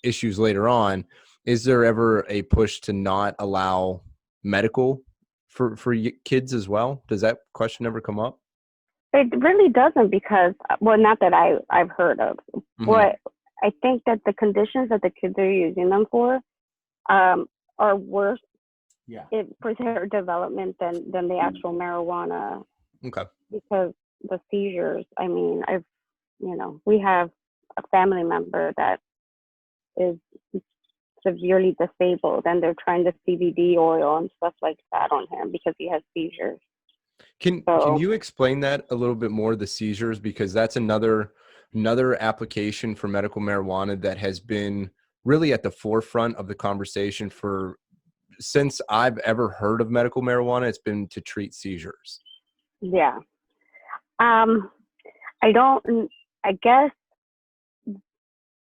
Speaker 1: issues later on. Is there ever a push to not allow medical for kids as well? Does that question ever come up?
Speaker 3: It really doesn't, because, well, not that I've heard of,
Speaker 1: Mhm.
Speaker 3: but I think that the conditions that the kids are using them for are worse
Speaker 2: Yeah.
Speaker 3: for their development than the actual marijuana,
Speaker 1: Okay.
Speaker 3: because the seizures, I mean, we have a family member that is severely disabled, and they're trying to CBD oil and stuff like that on him because he has seizures.
Speaker 1: Can you explain that a little bit more, the seizures, because that's another application for medical marijuana that has been really at the forefront of the conversation since I've ever heard of medical marijuana. It's been to treat seizures.
Speaker 3: Yeah. I guess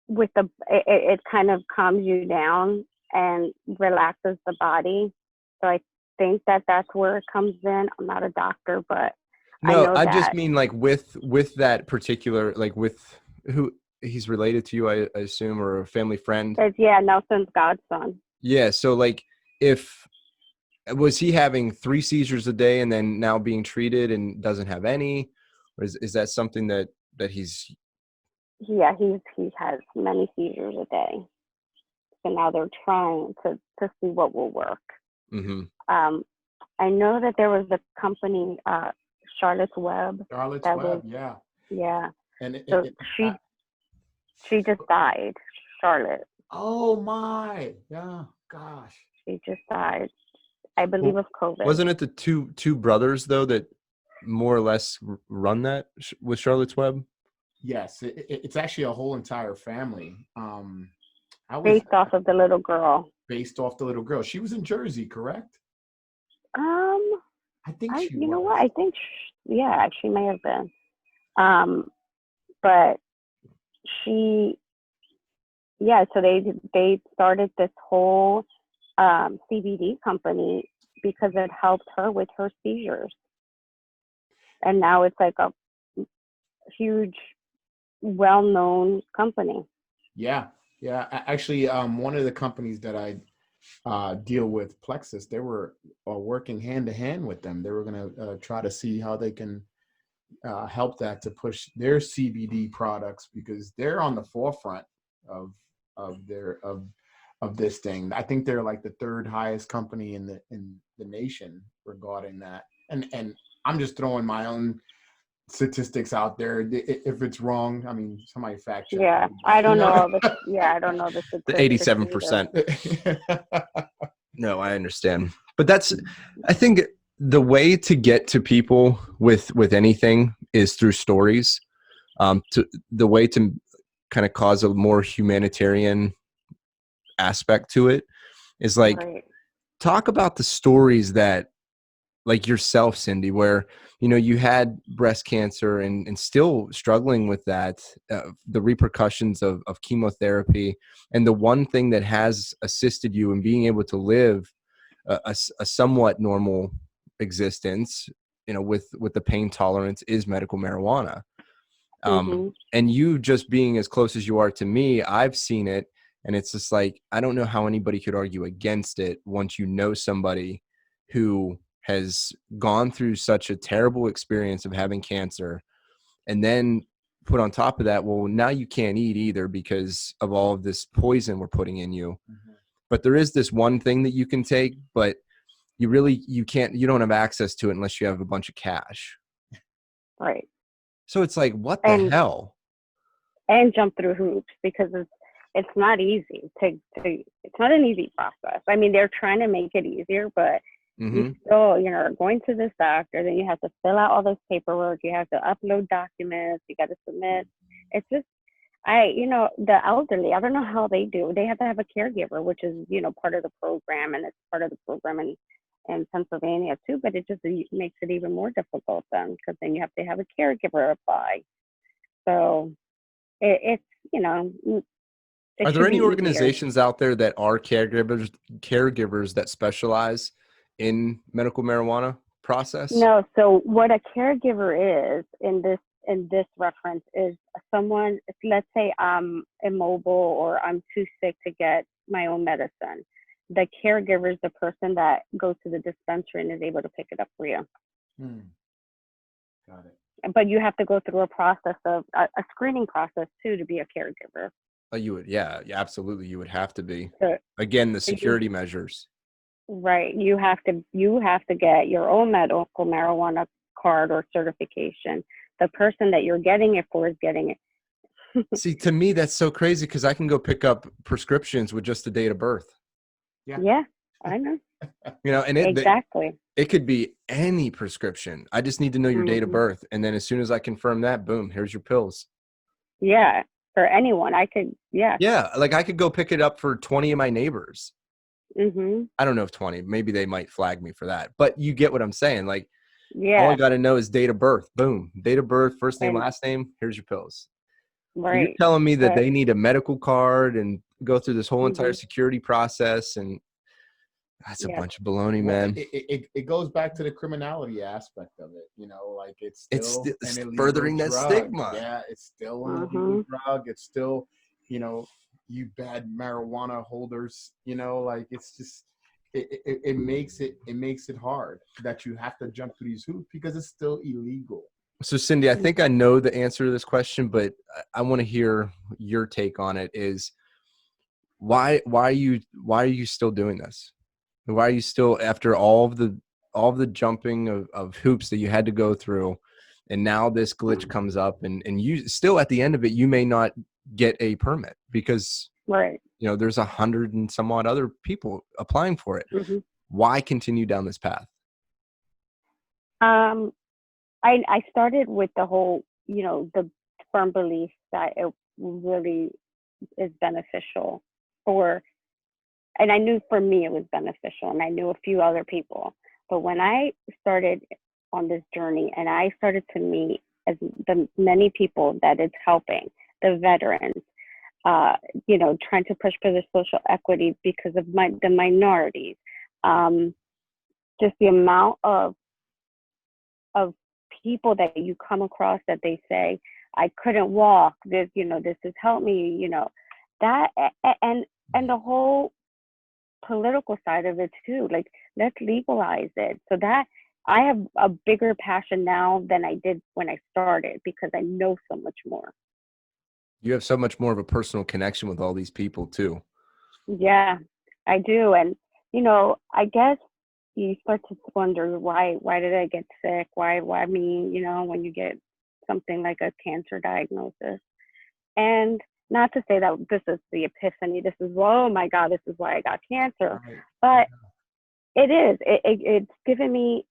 Speaker 3: with it kind of calms you down and relaxes the body. So I think that's where it comes in. I'm not a doctor, but
Speaker 1: No,
Speaker 3: I know
Speaker 1: I
Speaker 3: that.
Speaker 1: just mean like with that particular, like with who he's related to you, I assume, or a family friend.
Speaker 3: Nelson's godson.
Speaker 1: Yeah. So like, was he having 3 seizures a day and then now being treated and doesn't have any? Or is that something that he's...
Speaker 3: Yeah, he has many seizures a day. So now they're trying to see what will work.
Speaker 1: Mm-hmm.
Speaker 3: I know that there was a company, Charlotte's Web.
Speaker 2: Yeah.
Speaker 3: Yeah.
Speaker 2: And
Speaker 3: So she just died, Charlotte.
Speaker 2: Oh my, yeah, gosh.
Speaker 3: She just died, I believe, of COVID.
Speaker 1: Wasn't it the two brothers though that more or less run that with Charlotte's Web?
Speaker 2: Yes, it's actually a whole entire family.
Speaker 3: Based off of the little girl.
Speaker 2: Based off the little girl. She was in Jersey, correct? I think she was.
Speaker 3: You know what? I think, she may have been. But so they started this whole CBD company because it helped her with her seizures. And now it's like a huge, well-known company.
Speaker 2: Yeah. Actually, one of the companies that I deal with, Plexus, they were working hand to hand with them. They were going to try to see how they can help that to push their CBD products, because they're on the forefront of this thing. I think they're like the 3rd highest company in the nation regarding that. And I'm just throwing my own statistics out there. If it's wrong, I mean, somebody fact check.
Speaker 3: Yeah, I don't know all the. Yeah, I don't know the statistics.
Speaker 1: The 87%. No, I understand, but I think the way to get to people with anything is through stories. The way to kind of cause a more humanitarian aspect to it is like,
Speaker 3: right.
Speaker 1: Talk about the stories that, like yourself, Cindy, where you had breast cancer and still struggling with that, the repercussions of chemotherapy, and the one thing that has assisted you in being able to live a somewhat normal existence, with the pain tolerance is medical marijuana. And you just being as close as you are to me, I've seen it. And it's just like, I don't know how anybody could argue against it once you know somebody who has gone through such a terrible experience of having cancer, and then put on top of that, well, now you can't eat either because of all of this poison we're putting in you. But there is this one thing that you can take, but you don't have access to it unless you have a bunch of cash.
Speaker 3: Right.
Speaker 1: So it's like, what the hell?
Speaker 3: And jump through hoops, because it's not easy it's not an easy process. I mean, they're trying to make it easier, but you still, going to this doctor, then you have to fill out all this paperwork, you have to upload documents, you got to submit. It's just, the elderly, I don't know how they do. They have to have a caregiver, which is, part of the program, and it's part of the program in Pennsylvania too, but it just makes it even more difficult then, because then you have to have a caregiver apply. So it's,
Speaker 1: are there any organizations out there that are caregivers that specialize in medical marijuana process?
Speaker 3: No. So what a caregiver is in this reference is someone, let's say I'm immobile or I'm too sick to get my own medicine. The caregiver is the person that goes to the dispensary and is able to pick it up for you.
Speaker 2: Got it.
Speaker 3: But you have to go through a process of a screening process too to be a caregiver.
Speaker 1: Oh, you would, yeah, absolutely. You would have to be.
Speaker 3: So,
Speaker 1: again, the security measures.
Speaker 3: Right. You have to get your own medical marijuana card or certification. The person that you're getting it for is getting it.
Speaker 1: See, to me, that's so crazy, because I can go pick up prescriptions with just the date of birth.
Speaker 3: Yeah, I know.
Speaker 1: And
Speaker 3: exactly.
Speaker 1: It could be any prescription. I just need to know your date of birth. And then as soon as I confirm that, boom, here's your pills.
Speaker 3: Yeah. For anyone, I could, yeah.
Speaker 1: Yeah, like I could go pick it up for 20 of my neighbors.
Speaker 3: I
Speaker 1: don't know if 20, maybe they might flag me for that. But you get what I'm saying. Like,
Speaker 3: yeah.
Speaker 1: All I got to know is date of birth. Boom. Date of birth, first name, last name, here's your pills.
Speaker 3: Right.
Speaker 1: You're telling me that they need a medical card and go through this whole entire security process, and that's a bunch of baloney, man.
Speaker 2: It goes back to the criminality aspect of it, like it's
Speaker 1: furthering that stigma.
Speaker 2: Yeah, it's still an illegal drug. It's still, you bad marijuana holders, like it's just it makes it hard that you have to jump through these hoops because it's still illegal.
Speaker 1: So Cindy, I think I know the answer to this question, but I want to hear your take on it. Is why are you still doing this? Why are you still, after all of the jumping of hoops that you had to go through, and now this glitch comes up, and you still, at the end of it, you may not get a permit because there's 100 and some odd other people applying for it. Why continue down this path?
Speaker 3: I started with the whole, the firm belief that it really is beneficial and I knew for me it was beneficial, and I knew a few other people. But when I started on this journey and I started to meet the many people that it's helping, the veterans, trying to push for the social equity because of the minorities, just the amount of people that you come across that they say, I couldn't walk, this has helped me, that, and the whole political side of it too, like let's legalize it, so that I have a bigger passion now than I did when I started, because I know so much more.
Speaker 1: You have so much more of a personal connection with all these people too.
Speaker 3: Yeah, I do. And I guess you start to wonder, why did I get sick? Why me? When you get something like a cancer diagnosis. And not to say that this is the epiphany, this is, oh my God, this is why I got cancer. But it's given me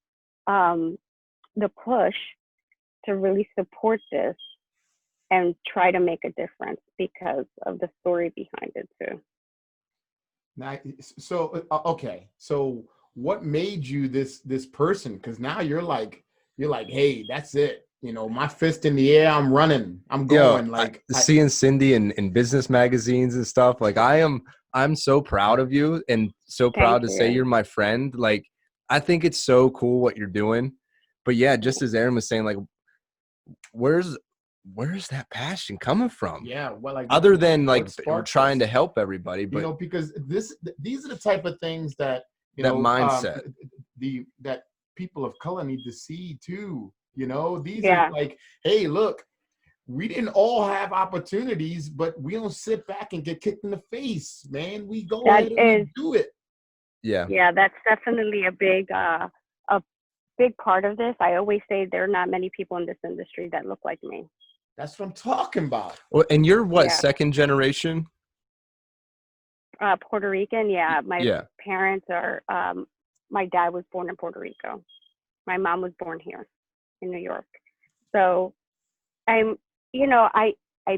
Speaker 3: the push to really support this and try to make a difference because of the story behind it too.
Speaker 2: Now, so okay, so what made you this person? Because now you're like, hey, that's it. My fist in the air, I'm running, I'm going. Seeing
Speaker 1: Cindy in business magazines and stuff. Like I am I'm so proud of you and so proud
Speaker 3: Thank
Speaker 1: to say
Speaker 3: you.
Speaker 1: you're my friend. Like, I think it's so cool what you're doing. But yeah, just as Aaron was saying, like, where's that passion coming from?
Speaker 2: Yeah, well, like
Speaker 1: Other than like
Speaker 2: what
Speaker 1: we're
Speaker 2: sparked
Speaker 1: trying
Speaker 2: this?
Speaker 1: to help everybody,
Speaker 2: You
Speaker 1: but
Speaker 2: know, because these are the type of things that
Speaker 1: that mindset.
Speaker 2: that people of color need to see too. You know, these are
Speaker 3: Yeah,
Speaker 2: like, hey, look, we didn't all have opportunities, but we don't sit back and get kicked in the face, man. We go
Speaker 3: that
Speaker 2: ahead and we
Speaker 3: is,
Speaker 2: do it.
Speaker 1: Yeah.
Speaker 3: yeah, that's definitely a big part of this. I always say there are not many people in this industry that look like me.
Speaker 2: That's what I'm talking about.
Speaker 1: Well, and you're what,
Speaker 3: Yeah.
Speaker 1: second generation?
Speaker 3: Puerto Rican, yeah. My
Speaker 1: Yeah.
Speaker 3: parents are, my dad was born in Puerto Rico. My mom was born here in New York. So I'm, you know, I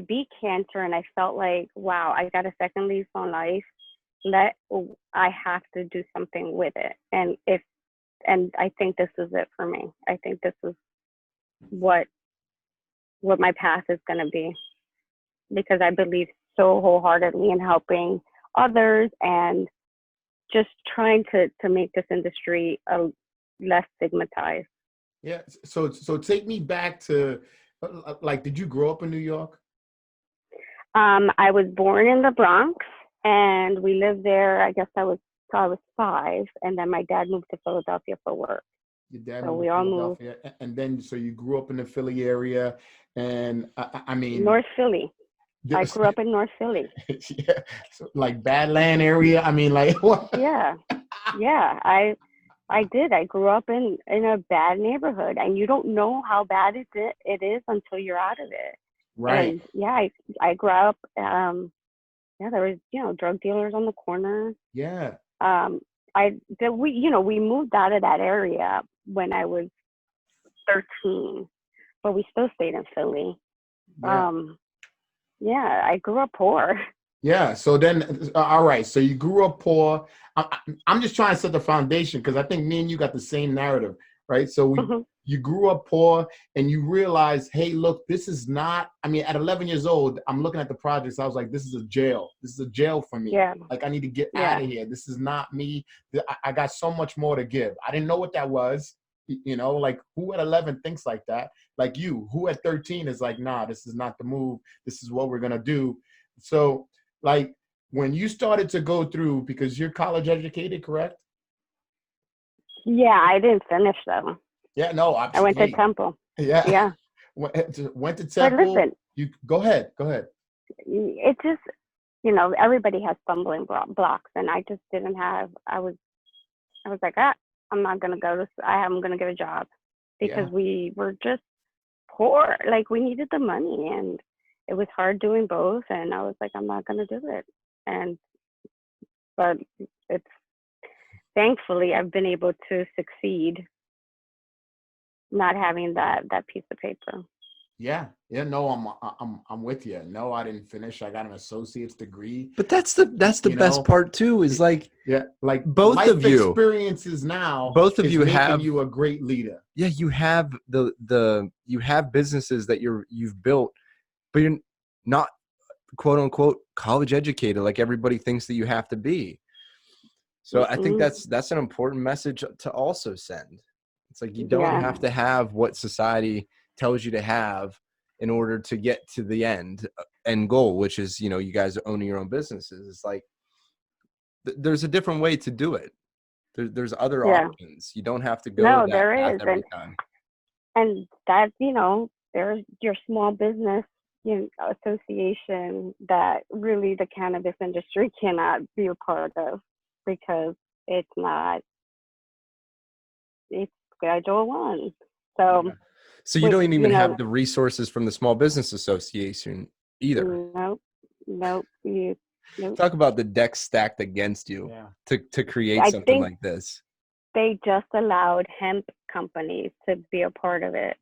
Speaker 3: beat cancer and I felt like, wow, I got a second lease on life. I have to do something with it. And I think this is it for me. I think this is what my path is going to be, because I believe so wholeheartedly in helping others and just trying to make this industry less stigmatized.
Speaker 2: Yeah. So take me back to like, did you grow up in New York?
Speaker 3: I was born in the Bronx, and we lived there. I guess I was till I was 5, and then my dad moved to Philadelphia for work.
Speaker 2: Your dad
Speaker 3: So
Speaker 2: moved
Speaker 3: we
Speaker 2: to
Speaker 3: all moved
Speaker 2: Philadelphia, and then so you grew up in the Philly area, and I mean,
Speaker 3: North Philly.
Speaker 2: there
Speaker 3: I
Speaker 2: was,
Speaker 3: grew up in North Philly.
Speaker 2: yeah, so like Badland area. I mean, like what?
Speaker 3: Yeah, yeah. I did. I grew up in a bad neighborhood, and you don't know how bad it is until you're out of it.
Speaker 2: Right.
Speaker 3: And yeah, I grew up. Yeah, there was drug dealers on the corner.
Speaker 2: Yeah.
Speaker 3: Um, we moved out of that area when I was 13, but we still stayed in Philly.
Speaker 2: Yeah.
Speaker 3: Yeah, I grew up poor.
Speaker 2: Yeah. So then, all right. So you grew up poor. I'm just trying to set the foundation because I think me and you got the same narrative, right? So you grew up poor and you realize, hey, look, this is not. I mean, at 11 years old, I'm looking at the projects. I was like, this is a jail. This is a jail for me.
Speaker 3: Yeah,
Speaker 2: Like I need to get out
Speaker 3: yeah,
Speaker 2: of here. This is not me. I got so much more to give. I didn't know what that was. You know, like who at 11 thinks like that? Like you, who at 13 is like, nah, this is not the move. This is what we're gonna do. So like when you started to go through, because you're college educated, correct?
Speaker 3: yeah. I didn't finish though.
Speaker 2: Yeah, no,
Speaker 3: I went to
Speaker 2: hey,
Speaker 3: Temple.
Speaker 2: yeah.
Speaker 3: Yeah,
Speaker 2: Went to
Speaker 3: but
Speaker 2: Temple.
Speaker 3: listen,
Speaker 2: You go ahead, go ahead.
Speaker 3: it just everybody has stumbling blocks, and I just didn't have. I was like, I'm not gonna go to. I'm gonna get a job because
Speaker 2: Yeah,
Speaker 3: we were just poor. Like we needed the money, and it was hard doing both. And I was like, I'm not gonna do it. And but it's thankfully I've been able to succeed, not having that piece of paper.
Speaker 2: yeah, yeah. No, I'm with you. No, I didn't finish. I got an associate's degree.
Speaker 1: But that's the
Speaker 2: You
Speaker 1: best
Speaker 2: know,
Speaker 1: part too, is like
Speaker 2: yeah, like
Speaker 1: both of
Speaker 2: life
Speaker 1: you
Speaker 2: experiences now
Speaker 1: both of
Speaker 2: is
Speaker 1: you
Speaker 2: making
Speaker 1: have
Speaker 2: you a great leader.
Speaker 1: yeah, you have you have businesses that you've built, but you're not quote unquote college educated like everybody thinks that you have to be. So I think
Speaker 3: Mm-mm.
Speaker 1: that's an important message to also send. It's like you don't
Speaker 3: Yeah,
Speaker 1: have to have what society tells you to have in order to get to the end goal, which is, you guys owning your own businesses. It's like there's a different way to do it. There's other
Speaker 3: yeah.
Speaker 1: options. You don't have to go
Speaker 3: No,
Speaker 1: that path
Speaker 3: there is,
Speaker 1: every time.
Speaker 3: and that there's your small business association that really the cannabis industry cannot be a part of, because it's not it's Schedule 1. So
Speaker 2: Yeah.
Speaker 1: So you
Speaker 3: with
Speaker 1: don't even have the resources from the Small Business Association either.
Speaker 3: nope, nope, nope.
Speaker 1: Talk about the deck stacked against you
Speaker 2: Yeah.
Speaker 1: to create
Speaker 3: I
Speaker 1: something
Speaker 3: think
Speaker 1: like this.
Speaker 3: they just allowed hemp companies to be a part of it.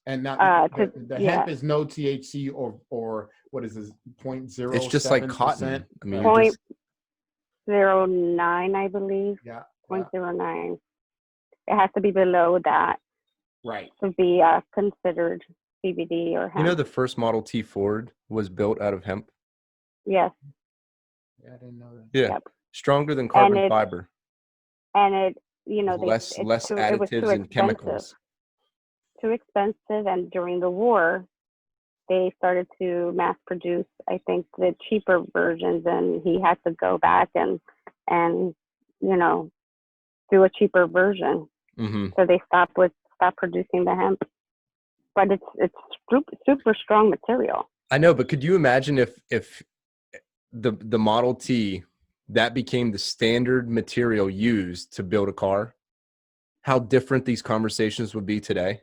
Speaker 2: And not
Speaker 3: To
Speaker 2: the
Speaker 3: yeah,
Speaker 2: hemp is no THC or what is this
Speaker 1: It's just like
Speaker 2: 0.07%.
Speaker 1: cotton. I mean, you're
Speaker 3: point
Speaker 1: just
Speaker 3: 0.09, I believe.
Speaker 2: Yeah, yeah,
Speaker 3: 0.09. It has to be below that
Speaker 2: right.
Speaker 3: to be considered CBD or hemp.
Speaker 1: the first Model T Ford was built out of hemp.
Speaker 3: Yes,
Speaker 2: Yeah, I didn't know that.
Speaker 1: Yeah.
Speaker 3: Yep.
Speaker 1: Stronger than carbon fiber.
Speaker 3: And it, you know,
Speaker 1: Less
Speaker 3: it was
Speaker 1: additives
Speaker 3: too
Speaker 1: and
Speaker 3: expensive.
Speaker 1: chemicals.
Speaker 3: Too expensive, and during the war, they started to mass produce, I think, the cheaper versions, and he had to go back and you know, do a cheaper version.
Speaker 1: Mm-hmm.
Speaker 3: So they stopped producing the hemp. But it's super strong material.
Speaker 1: I know, but could you imagine if the Model T, that became the standard material used to build a car, how different these conversations would be today?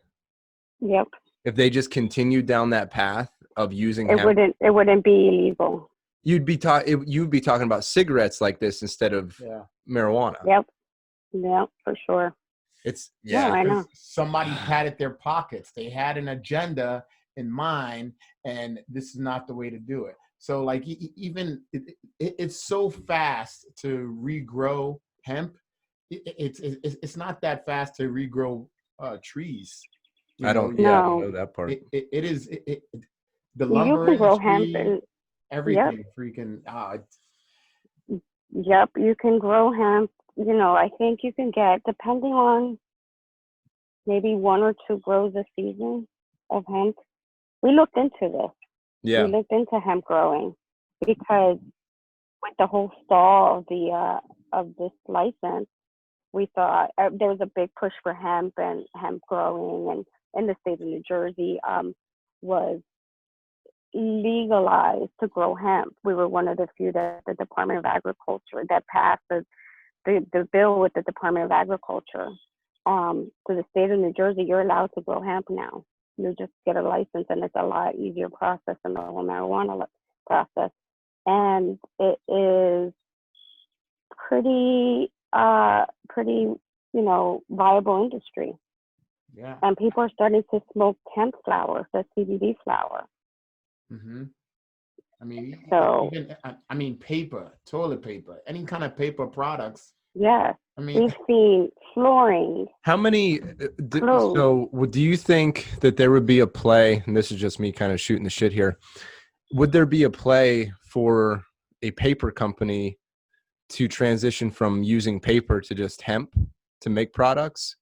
Speaker 3: Yep.
Speaker 1: If they just continued down that path of using
Speaker 3: It
Speaker 1: hemp,
Speaker 3: wouldn't be illegal.
Speaker 1: you'd be talking about cigarettes like this instead of marijuana.
Speaker 3: Yep, for sure.
Speaker 1: It's
Speaker 3: No, I know.
Speaker 2: Somebody padded their pockets. They had an agenda in mind, and this is not the way to do it. So, like, even it's so fast to regrow hemp. It's not that fast to regrow trees.
Speaker 1: I don't know that part.
Speaker 2: It is the
Speaker 3: You
Speaker 2: lumber
Speaker 3: can grow
Speaker 2: industry,
Speaker 3: hemp and
Speaker 2: everything freaking.
Speaker 3: Yep, you can grow hemp. You know, I think you can get, depending on maybe 1 or 2 grows a season of hemp. We looked into this.
Speaker 1: Yeah.
Speaker 3: We looked into hemp growing because with the whole stall of this license, we thought there was a big push for hemp and hemp growing, and in the state of New Jersey was legalized to grow hemp. We were one of the few that the Department of Agriculture that passed the bill with the Department of Agriculture. To the state of New Jersey, you're allowed to grow hemp now. You just get a license, and it's a lot easier process than the whole marijuana process. And it is pretty, you know, viable industry.
Speaker 2: Yeah.
Speaker 3: And people are starting to smoke hemp flower, the CBD flower.
Speaker 2: Mm-hmm. I mean,
Speaker 3: so
Speaker 2: even, paper, toilet paper, any kind of paper products.
Speaker 3: Yes.
Speaker 2: I mean,
Speaker 3: we've seen flooring.
Speaker 1: How many? So, do you think that there would be a play? And this is just me kind of shooting the shit here. Would there be a play for a paper company to transition from using paper to just hemp to make products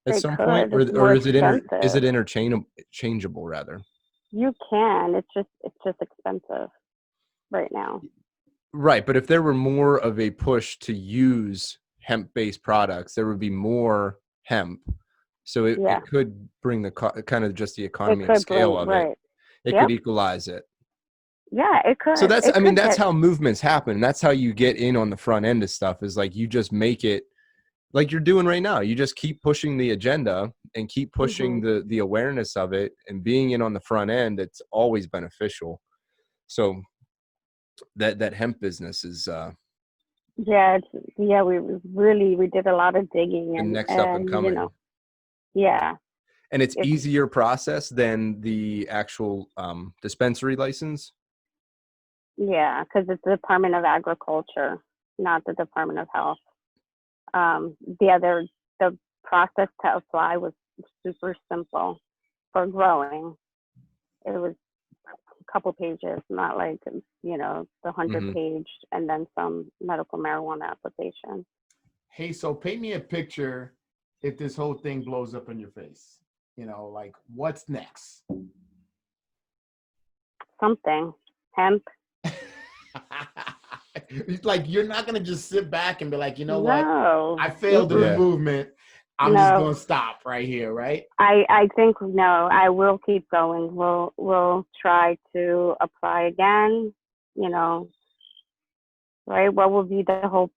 Speaker 1: at some point, or is it interchangeable rather?
Speaker 3: You can. It's just expensive right now.
Speaker 1: Right, but if there were more of a push to use hemp-based products, there would be more hemp. So it could bring the kind of just the economy of scale of it. It could equalize it.
Speaker 3: Yeah, it could.
Speaker 1: So that's how movements happen. That's how you get in on the front end of stuff, is like you just make it like you're doing right now. You just keep pushing the agenda and keep pushing the awareness of it, and being in on the front end, it's always beneficial. So that hemp business is
Speaker 3: we did a lot of digging and
Speaker 1: next up and coming.
Speaker 3: You know,
Speaker 1: and it's easier process than the actual dispensary license.
Speaker 3: Yeah, because it's the Department of Agriculture, not the Department of Health. The process to apply was super simple for growing. It was a couple pages, not like, you know, the 100-page and then some medical marijuana application.
Speaker 2: Hey, so paint me a picture if this whole thing blows up in your face. You know, like, what's next?
Speaker 3: Something. Hemp.
Speaker 2: Like, you're not going to just sit back and be like, you know what? I failed in the movement. I'm just going to stop right here, right?
Speaker 3: I think, no, I will keep going. We'll try to apply again, you know, right? What will be the whole,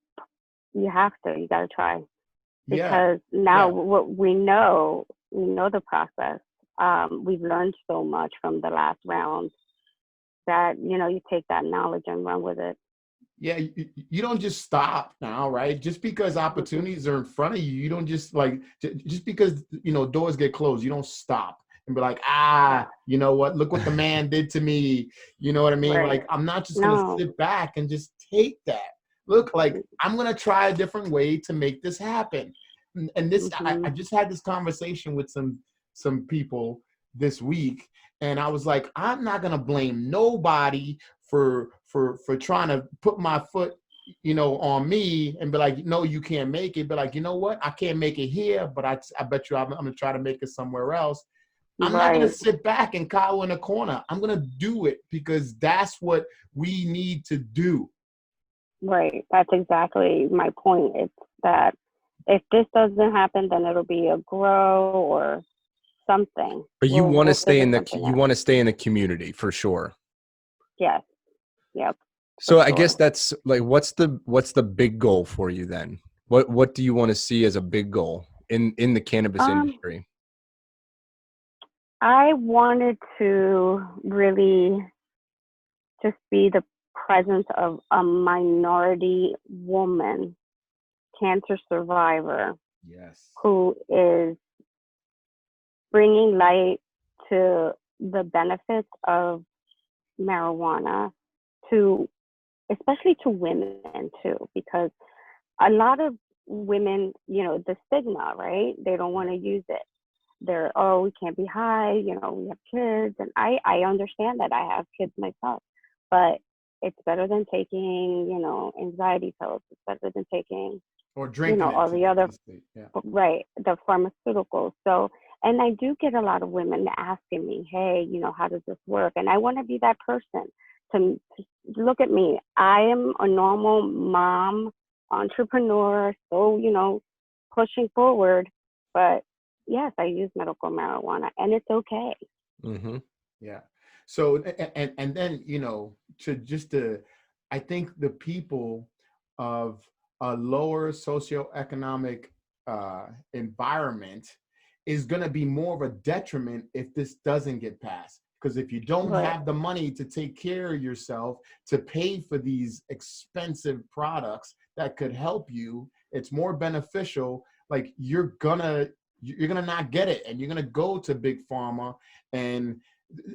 Speaker 3: you got to try. Because now what we know the process. We've learned so much from the last round that, you know, you take that knowledge and run with it.
Speaker 2: Yeah, you don't just stop now, right? Just because opportunities are in front of you, you don't just just because, you know, doors get closed, you don't stop and be like, you know what? Look what the man did to me. You know what I mean? Right. Like, I'm not just going to sit back and just take that. Look, like, I'm going to try a different way to make this happen. And this, I just had this conversation with some people this week, and I was like, I'm not going to blame nobody for for trying to put my foot, on me and be like, no, you can't make it. But like, you know what? I can't make it here, but I bet you I'm going to try to make it somewhere else. I'm not going to sit back and cower in a corner. I'm going to do it because that's what we need to do.
Speaker 3: Right. That's exactly my point. It's that if this doesn't happen, then it'll be a grow or something.
Speaker 1: But you want to stay in the
Speaker 3: out.
Speaker 1: want to stay in the community for sure.
Speaker 3: Yes. Yep.
Speaker 1: So I guess that's like, what's the big goal for you then? What do you want to see as a big goal in the cannabis industry?
Speaker 3: I wanted to really just be the presence of a minority woman, cancer survivor,
Speaker 2: yes,
Speaker 3: who is bringing light to the benefits of marijuana to, especially to women too, because a lot of women, the stigma, right? They don't want to use it. They're, oh, we can't be high, we have kids. And I understand that. I have kids myself, but it's better than taking, anxiety pills. It's better than taking,
Speaker 2: or drinking
Speaker 3: all the other,
Speaker 2: yeah.
Speaker 3: right, the pharmaceuticals. So, and I do get a lot of women asking me, hey, how does this work? And I want to be that person to look at me. I am a normal mom, entrepreneur, so, pushing forward. But yes, I use medical marijuana and it's okay.
Speaker 1: Mm-hmm.
Speaker 2: Yeah. So, and then, I think the people of a lower socioeconomic environment is going to be more of a detriment if this doesn't get passed. Because if you don't have the money to take care of yourself, to pay for these expensive products that could help you, it's more beneficial. Like you're gonna not get it, and you're gonna go to big pharma, and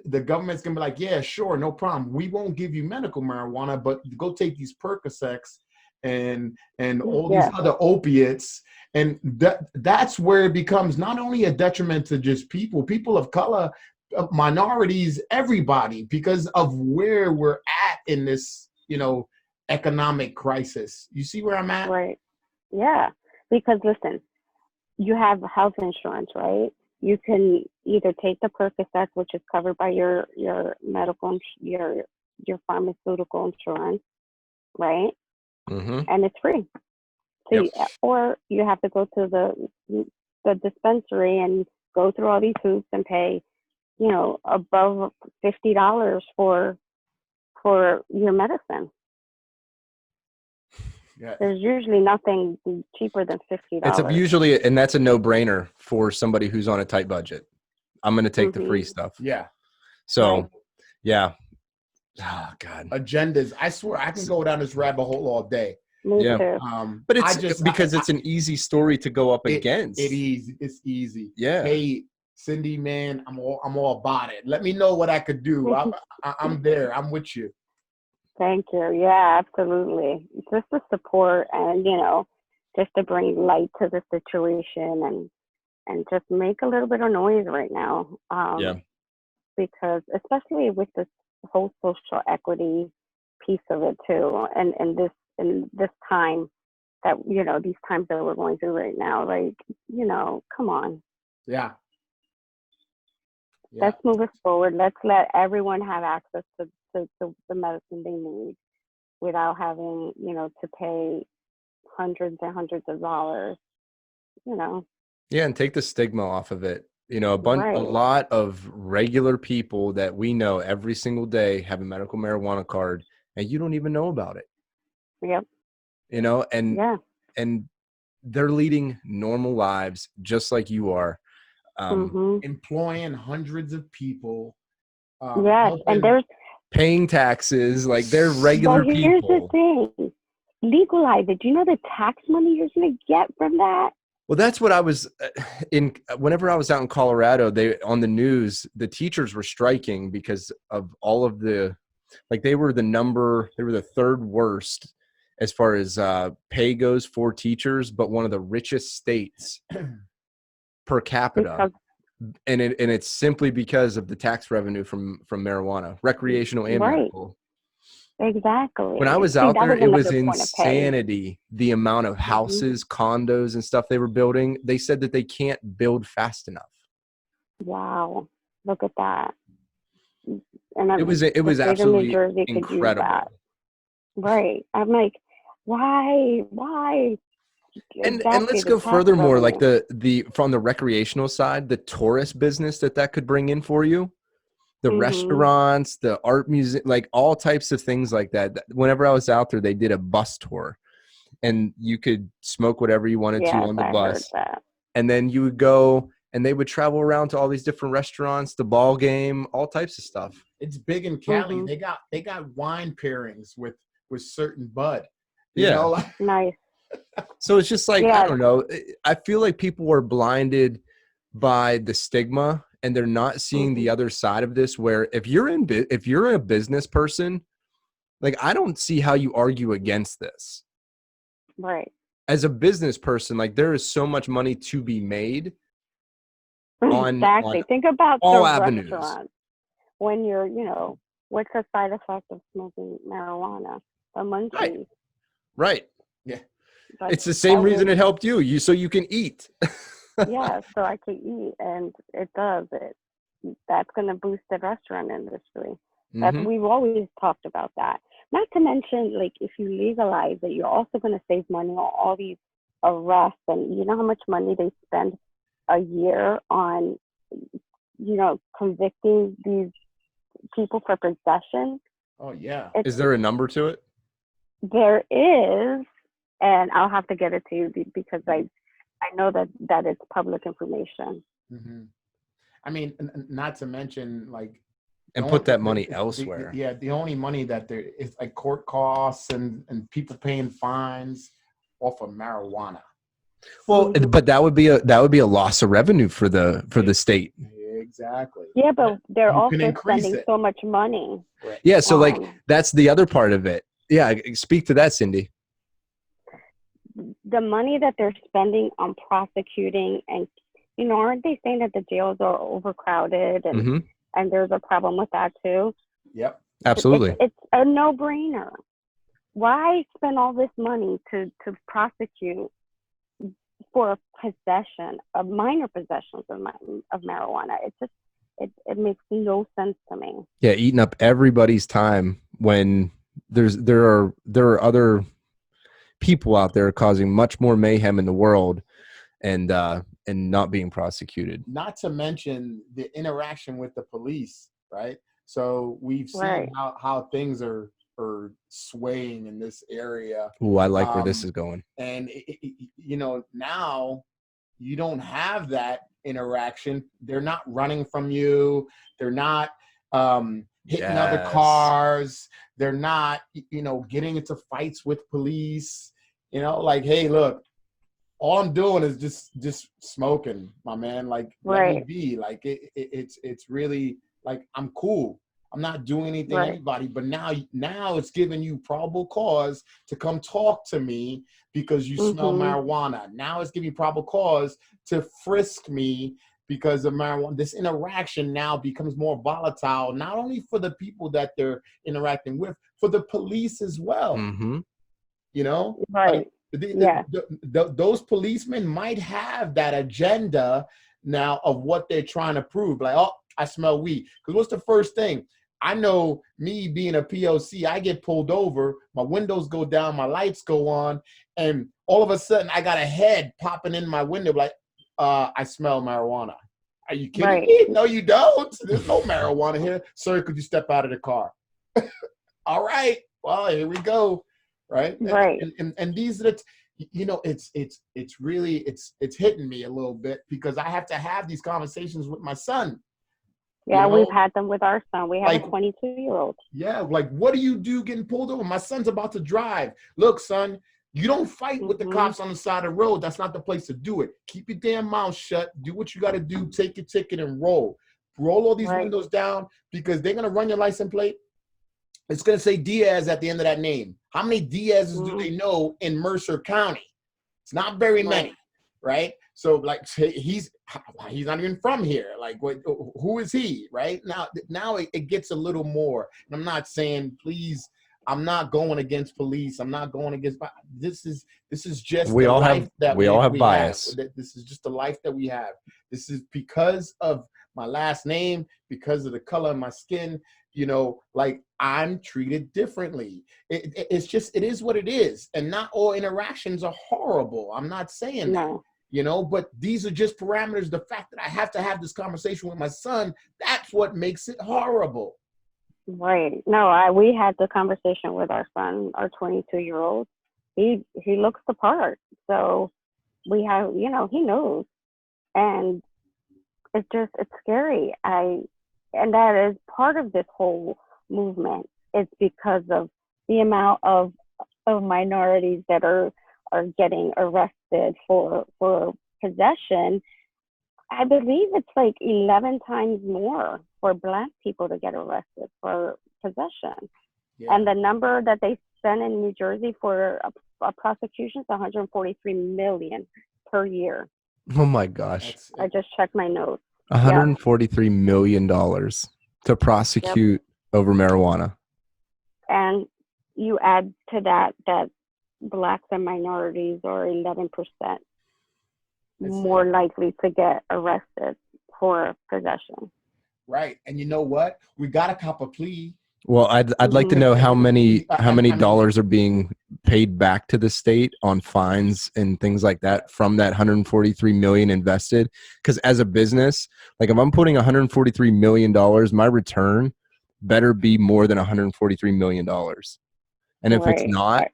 Speaker 2: the government's gonna be like, yeah, sure, no problem. We won't give you medical marijuana, but go take these Percocets and all these other opiates. And that's where it becomes not only a detriment to just people of color, minorities, everybody, because of where we're at in this, economic crisis. You see where I'm at?
Speaker 3: Right. Yeah. Because listen, you have health insurance, right? You can either take the Percocet, which is covered by your medical, your pharmaceutical insurance, right?
Speaker 1: Mm-hmm.
Speaker 3: And it's free. So or you have to go to the dispensary and go through all these hoops and pay, above $50 for your medicine.
Speaker 2: Yeah.
Speaker 3: There's usually nothing cheaper than $50.
Speaker 1: It's usually, and that's a no-brainer for somebody who's on a tight budget. I'm going to take the free stuff.
Speaker 2: Yeah.
Speaker 1: So, yeah. Oh, God.
Speaker 2: Agendas. I swear I can go down this rabbit hole all day.
Speaker 3: Me too.
Speaker 1: But it's because it's an easy story to go up against.
Speaker 2: It's easy.
Speaker 1: Yeah.
Speaker 2: Hey, Cindy, man, I'm all about it. Let me know what I could do. I'm there. I'm with you.
Speaker 3: Thank you. Yeah, absolutely. Just the support and, just to bring light to the situation and just make a little bit of noise right now. Because especially with this whole social equity piece of it too, and this time that, these times that we're going through right now, like, come on.
Speaker 2: Yeah.
Speaker 3: Let's move it forward. Let's let everyone have access to the medicine they need without having, to pay hundreds and hundreds of dollars,
Speaker 1: Yeah, and take the stigma off of it. A lot of regular people that we know every single day have a medical marijuana card, and you don't even know about it.
Speaker 3: Yep.
Speaker 1: And they're leading normal lives just like you are.
Speaker 2: Employing hundreds of people.
Speaker 3: And there's
Speaker 1: paying taxes, like they're regular people.
Speaker 3: Here's the thing. Legalize it. Do you know the tax money you're going to get from that?
Speaker 1: Well, that's what I was whenever I was out in Colorado, on the news, the teachers were striking because of all of they were the third worst as far as pay goes for teachers, but one of the richest states per capita. And it's simply because of the tax revenue from marijuana, recreational and medical.
Speaker 3: Exactly.
Speaker 1: When I was
Speaker 3: See,
Speaker 1: out
Speaker 3: that
Speaker 1: there,
Speaker 3: was
Speaker 1: it was
Speaker 3: another point of pay.
Speaker 1: insanity, the amount of
Speaker 3: Mhm.
Speaker 1: houses, condos, and stuff they were building. They said that they can't build fast enough.
Speaker 3: Wow. Look at that. And
Speaker 1: It was
Speaker 3: the state of New
Speaker 1: absolutely
Speaker 3: Jersey could use that.
Speaker 1: incredible.
Speaker 3: Right. I'm like, why? Why?
Speaker 1: And
Speaker 3: Exactly,
Speaker 1: let's
Speaker 3: the
Speaker 1: go
Speaker 3: tax
Speaker 1: furthermore, like
Speaker 3: revenue.
Speaker 1: the from the recreational side, the tourist business that could bring in for you, the
Speaker 3: Mm-hmm.
Speaker 1: restaurants, the art music, like all types of things like that. Whenever I was out there, they did a bus tour, and you could smoke whatever you wanted to
Speaker 3: Yes,
Speaker 1: on the
Speaker 3: I heard
Speaker 1: bus,
Speaker 3: that.
Speaker 1: and then you would go and they would travel around to all these different restaurants, the ball game, all types of stuff.
Speaker 2: It's big in Cali.
Speaker 3: Mm-hmm.
Speaker 2: They got wine pairings with certain bud. You
Speaker 1: Yeah.
Speaker 2: know, like
Speaker 3: Nice.
Speaker 1: So it's just like, I
Speaker 3: Yeah.
Speaker 1: don't know. I feel like people are blinded by the stigma and they're not seeing the
Speaker 3: Mm-hmm.
Speaker 1: other side of this, where if you're a business person, like, I don't see how you argue against this.
Speaker 3: Right.
Speaker 1: As a business person, like, there is so much money to be made on
Speaker 3: Exactly. Think about the
Speaker 1: all avenues.
Speaker 3: restaurant when you're, what's the side effect of smoking marijuana? The
Speaker 1: Right.
Speaker 3: munchies.
Speaker 1: Right.
Speaker 2: yeah.
Speaker 3: But
Speaker 1: It's the same
Speaker 3: that
Speaker 1: reason
Speaker 3: would,
Speaker 1: it helped you so you can eat.
Speaker 3: yeah, so I could eat, and it does it. That's going to boost the restaurant industry.
Speaker 1: Hmm.
Speaker 3: We've always talked about that. Not to mention, like, if you legalize it, you're also going to save money on all these arrests, and you know how much money they spend a year on, convicting these people for possession.
Speaker 2: Oh yeah.
Speaker 3: It's
Speaker 1: Is there a number to it?
Speaker 3: There is, and I'll have to get it to you because I know that it's public information.
Speaker 2: hmm I mean, not to mention like
Speaker 1: And put that money elsewhere.
Speaker 2: the only money that there is like court costs and people paying fines off of marijuana.
Speaker 1: Well,
Speaker 3: Mhm.
Speaker 1: but that would be a loss of revenue for the state.
Speaker 2: Exactly.
Speaker 3: Yeah, but they're
Speaker 2: You can
Speaker 3: also
Speaker 2: increase
Speaker 3: spending
Speaker 2: it.
Speaker 3: so much money
Speaker 2: Right.
Speaker 1: Yeah, so like
Speaker 3: on
Speaker 1: that's the other part of it. Yeah, speak to that, Cindy.
Speaker 3: the money that they're spending on prosecuting, and aren't they saying that the jails are overcrowded, and
Speaker 1: Hmm.
Speaker 3: and there's a problem with that too?
Speaker 2: Yep.
Speaker 1: Absolutely.
Speaker 3: It's a no-brainer. Why spend all this money to prosecute for possession of minor possessions of marijuana? It makes no sense to me.
Speaker 1: Yeah, eating up everybody's time when there are other people out there causing much more mayhem in the world and not being prosecuted.
Speaker 2: Not to mention the interaction with the police, right? So we've seen
Speaker 3: Right.
Speaker 2: how things are swaying in this area.
Speaker 1: Ooh, I like where this is going.
Speaker 2: And now you don't have that interaction. They're not running from you. They're not hitting other
Speaker 1: Yes.
Speaker 2: cars. They're not getting into fights with police. Like, hey, look, all I'm doing is just smoking, my man. Like, let me
Speaker 3: Right.
Speaker 2: be. Like, it's really like I'm cool. I'm not doing anything to
Speaker 3: Right.
Speaker 2: anybody. But now it's giving you probable cause to come talk to me because you smell
Speaker 3: Mhm.
Speaker 2: marijuana. Now it's giving you probable cause to frisk me because of marijuana. This interaction now becomes more volatile, not only for the people that they're interacting with, for the police as well.
Speaker 1: Mm-hmm.
Speaker 3: Right. Yeah.
Speaker 2: Those policemen might have that agenda now of what they're trying to prove. Like, oh, I smell weed. Because what's the first thing? I know, me being a POC, I get pulled over, my windows go down, my lights go on, and all of a sudden I got a head popping in my window like, I smell marijuana. Are you kidding
Speaker 3: Right.
Speaker 2: me? No, you don't. There's no marijuana here. Sir, could you step out of the car? All right. Well, here we go. Right.
Speaker 3: Right.
Speaker 2: And these are it's really it's hitting me a little bit because I have to have these conversations with my son.
Speaker 3: Yeah, we've had them with our son. We have
Speaker 2: Like,
Speaker 3: a 22-year-old.
Speaker 2: Yeah, like, what do you do getting pulled over? My son's about to drive. Look, son, you don't fight with the cops on the side of the road. That's not the place to do it. Keep your damn mouth shut. Do what you got to do. Take your ticket and roll. Roll all these windows down because they're going to run your license plate. It's going to say Diaz at the end of that name. How many Diaz's do they know in Mercer County? It's not very many, right? So, like, he's not even from here. Like, who is he, right? Now it gets a little more. And I'm not saying, please, I'm not going against police. I'm not going against, this is just
Speaker 1: We
Speaker 2: the
Speaker 1: all
Speaker 2: life
Speaker 1: have
Speaker 2: that
Speaker 1: we all have bias.
Speaker 2: This is just the life that we have. This is because of my last name, because of the color of my skin, you know, like I'm treated differently. It's just, it is what it is. And not all interactions are horrible. I'm not saying that, you know, but these are just parameters. The fact that I have to have this conversation with my son, that's what makes it horrible.
Speaker 3: Right. No, we had the conversation with our son, our 22-year-old. He looks the part. So we have, you know, he knows. And it's scary. And that is part of this whole movement. It's because of the amount of minorities that are getting arrested for possession. I believe it's like 11 times more for Black people to get arrested for possession. Yeah. And the number that they spend in New Jersey for a prosecution is 143 million per year.
Speaker 1: Oh my gosh.
Speaker 3: I just checked my notes.
Speaker 1: $143 million to prosecute over marijuana.
Speaker 3: And you add to that Blacks and minorities are 11% more likely to get arrested for possession.
Speaker 2: Right. And you know what? We got a cop a plea.
Speaker 1: Well, I'd like to know how many dollars are being paid back to the state on fines and things like that from that 143 million invested. Because as a business, like if I'm putting 143 million dollars, my return better be more than 143 million dollars. And if it's not,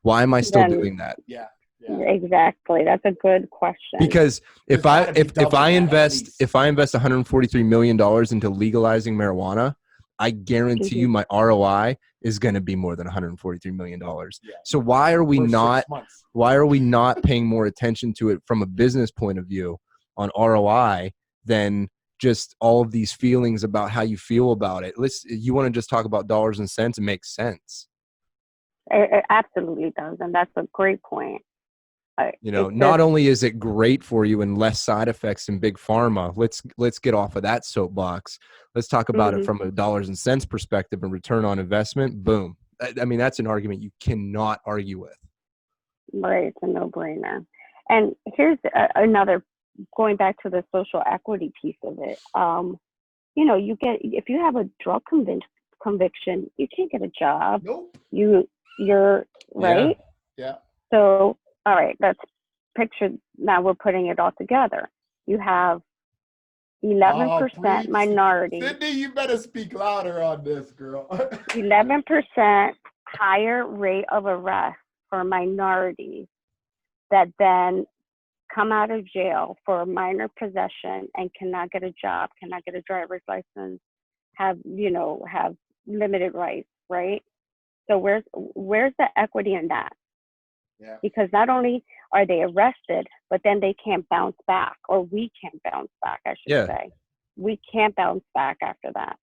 Speaker 1: why am I still doing that?
Speaker 2: Yeah.
Speaker 3: Exactly. That's a good question.
Speaker 1: Because if I invest $143 million into legalizing marijuana, I guarantee you my ROI is going to be more than $143 million. Yeah. So why are we not paying more attention to it from a business point of view on ROI than just all of these feelings about how you feel about it? You want to just talk about dollars and cents? It makes sense.
Speaker 3: It absolutely does. And that's a great point.
Speaker 1: You know, not only is it great for you and less side effects than big pharma, let's get off of that soapbox. Let's talk about it from a dollars and cents perspective and return on investment. Boom. I mean, that's an argument you cannot argue with.
Speaker 3: Right. It's a no-brainer. And here's another, going back to the social equity piece of it. You know, if you have a drug conviction, you can't get a job.
Speaker 2: Nope.
Speaker 3: You're right.
Speaker 2: Yeah.
Speaker 3: So, all right, let's picture, now we're putting it all together. You have 11% minority.
Speaker 2: Cindy, you better speak louder on this, girl.
Speaker 3: 11% higher rate of arrest for minorities that then come out of jail for minor possession and cannot get a job, cannot get a driver's license, have limited rights, right? So where's the equity in that?
Speaker 2: Yeah.
Speaker 3: Because not only are they arrested, but then they can't bounce back, or we can't bounce back, I should say. We can't bounce back after that.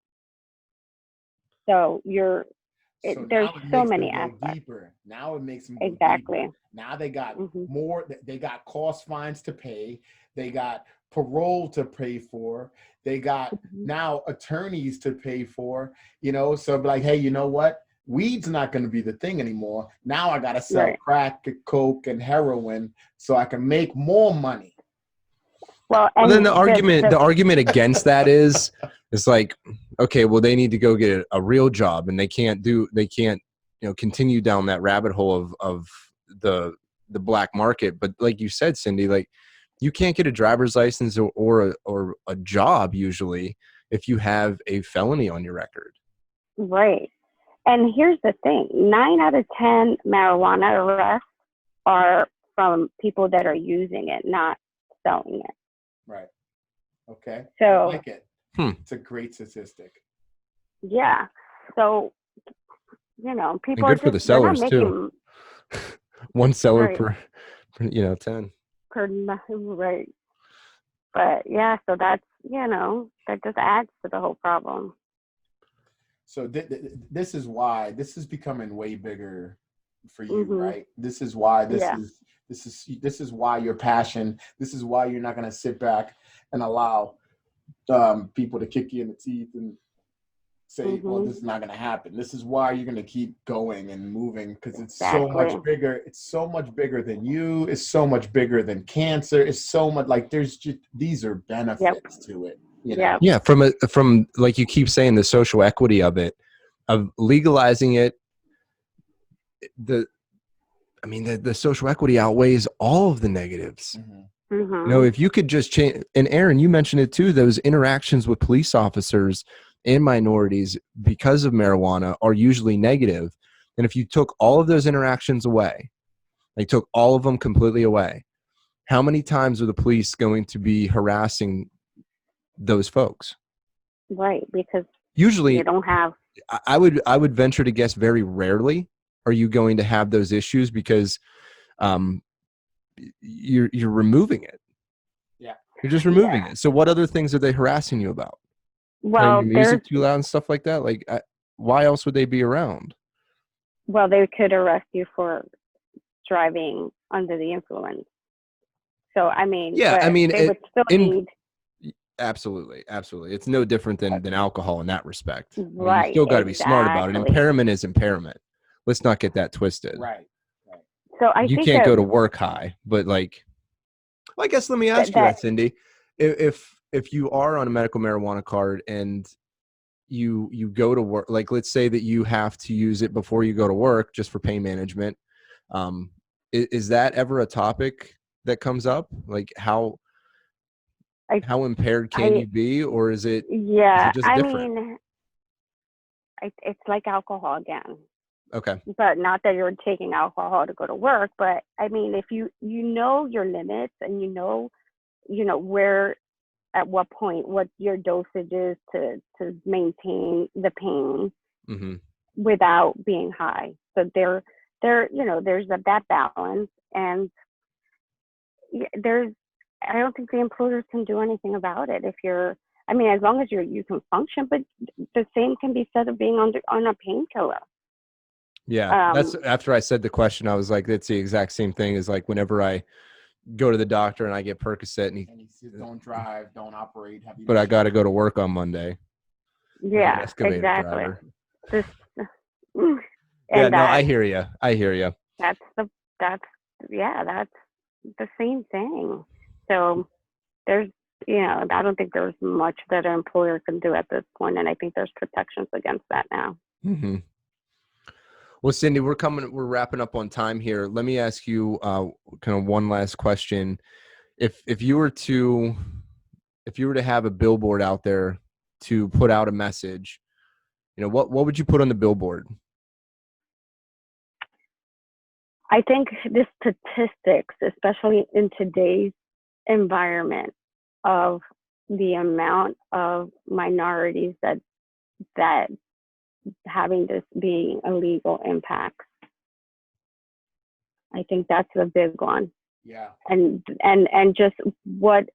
Speaker 3: So there's so many aspects.
Speaker 2: Deeper. Now it makes them go
Speaker 3: exactly.
Speaker 2: Deeper. Now they got more. They got cost fines to pay. They got parole to pay for. They got now attorneys to pay for. You know, so like, hey, you know what? Weed's not going to be the thing anymore. Now I got to sell crack, coke, and heroin so I can make more money.
Speaker 3: Well,
Speaker 1: then the argument against that is, it's like, okay, well, they need to go get a real job, and they can't continue down that rabbit hole of the black market. But like you said, Cindy, like you can't get a driver's license or a job usually if you have a felony on your record.
Speaker 3: Right. And here's the thing, 9 out of 10 marijuana arrests are from people that are using it, not selling it.
Speaker 2: Right. Okay.
Speaker 3: So
Speaker 2: I like it. It's a great statistic.
Speaker 3: Yeah. So, you know, people
Speaker 1: and good for the sellers too. One seller per 10.
Speaker 3: Right. But yeah, so that's, that just adds to the whole problem.
Speaker 2: So this is why this is becoming way bigger for you, right? This is why this is why your passion. This is why you're not going to sit back and allow people to kick you in the teeth and say, well, this is not going to happen. This is why you're going to keep going and moving, because it's so
Speaker 3: Exactly.
Speaker 2: much bigger. It's so much bigger than you. It's so much bigger than cancer. It's so much like there's just, these are benefits to it. You know?
Speaker 3: Yep.
Speaker 1: Yeah, from like you keep saying, the social equity of it, of legalizing it, the social equity outweighs all of the negatives.
Speaker 2: Mm-hmm.
Speaker 1: You know, if you could just change, and Aaron, you mentioned it too, those interactions with police officers and minorities because of marijuana are usually negative. And if you took all of those interactions away, like took all of them completely away, how many times are the police going to be harassing those folks?
Speaker 3: Right, because
Speaker 1: Usually,
Speaker 3: you don't have.
Speaker 1: I would venture to guess very rarely are you going to have those issues, because you're removing it.
Speaker 2: Yeah.
Speaker 1: You're just removing it. So what other things are they harassing you about?
Speaker 3: Well,
Speaker 1: Playing your music too loud and stuff like that? Like, why else would they be around?
Speaker 3: Well, they could arrest you for driving under the influence. So, I mean,
Speaker 1: Yeah,
Speaker 3: but
Speaker 1: I mean,
Speaker 3: they would still need.
Speaker 1: Absolutely. It's no different than alcohol in that respect. I mean, you
Speaker 3: Right,
Speaker 1: still got to be smart about it.
Speaker 3: exactly.
Speaker 1: Impairment is impairment. Let's not get that twisted.
Speaker 2: Right.
Speaker 3: So I
Speaker 1: You
Speaker 3: think
Speaker 1: can't
Speaker 3: that
Speaker 1: go to work high, but like, well, I guess let me ask you that, Cindy. If you are on a medical marijuana card and you go to work, like let's say that you have to use it before you go to work just for pain management, is that ever a topic that comes up? Like how impaired can you be, or is it just different?
Speaker 3: mean, it's like alcohol again.
Speaker 1: Okay.
Speaker 3: But not that you're taking alcohol to go to work, but I mean, if you know your limits and you know where, at what point, what your dosage is to maintain the pain without being high. So there's that balance, and I don't think the employers can do anything about it if you're. I mean, as long as you can function, but the same can be said of being on a painkiller.
Speaker 1: Yeah, that's after I said the question, I was like, it's the exact same thing as like whenever I go to the doctor and I get Percocet and he says,
Speaker 2: don't drive, don't operate heavy.
Speaker 1: But I got to go to work on Monday.
Speaker 3: Yeah, exactly.
Speaker 1: Driver.
Speaker 3: And
Speaker 1: no, I hear you.
Speaker 3: That's the same thing. So there's, I don't think there's much that an employer can do at this point, and I think there's protections against that now.
Speaker 1: Mm-hmm. Well, Cindy, we're wrapping up on time here. Let me ask you kind of one last question. If you were to have a billboard out there to put out a message, what would you put on the billboard?
Speaker 3: I think the statistics, especially in today's environment, of the amount of minorities that having this being illegal impacts. I think that's a big one.
Speaker 2: Yeah.
Speaker 3: And just what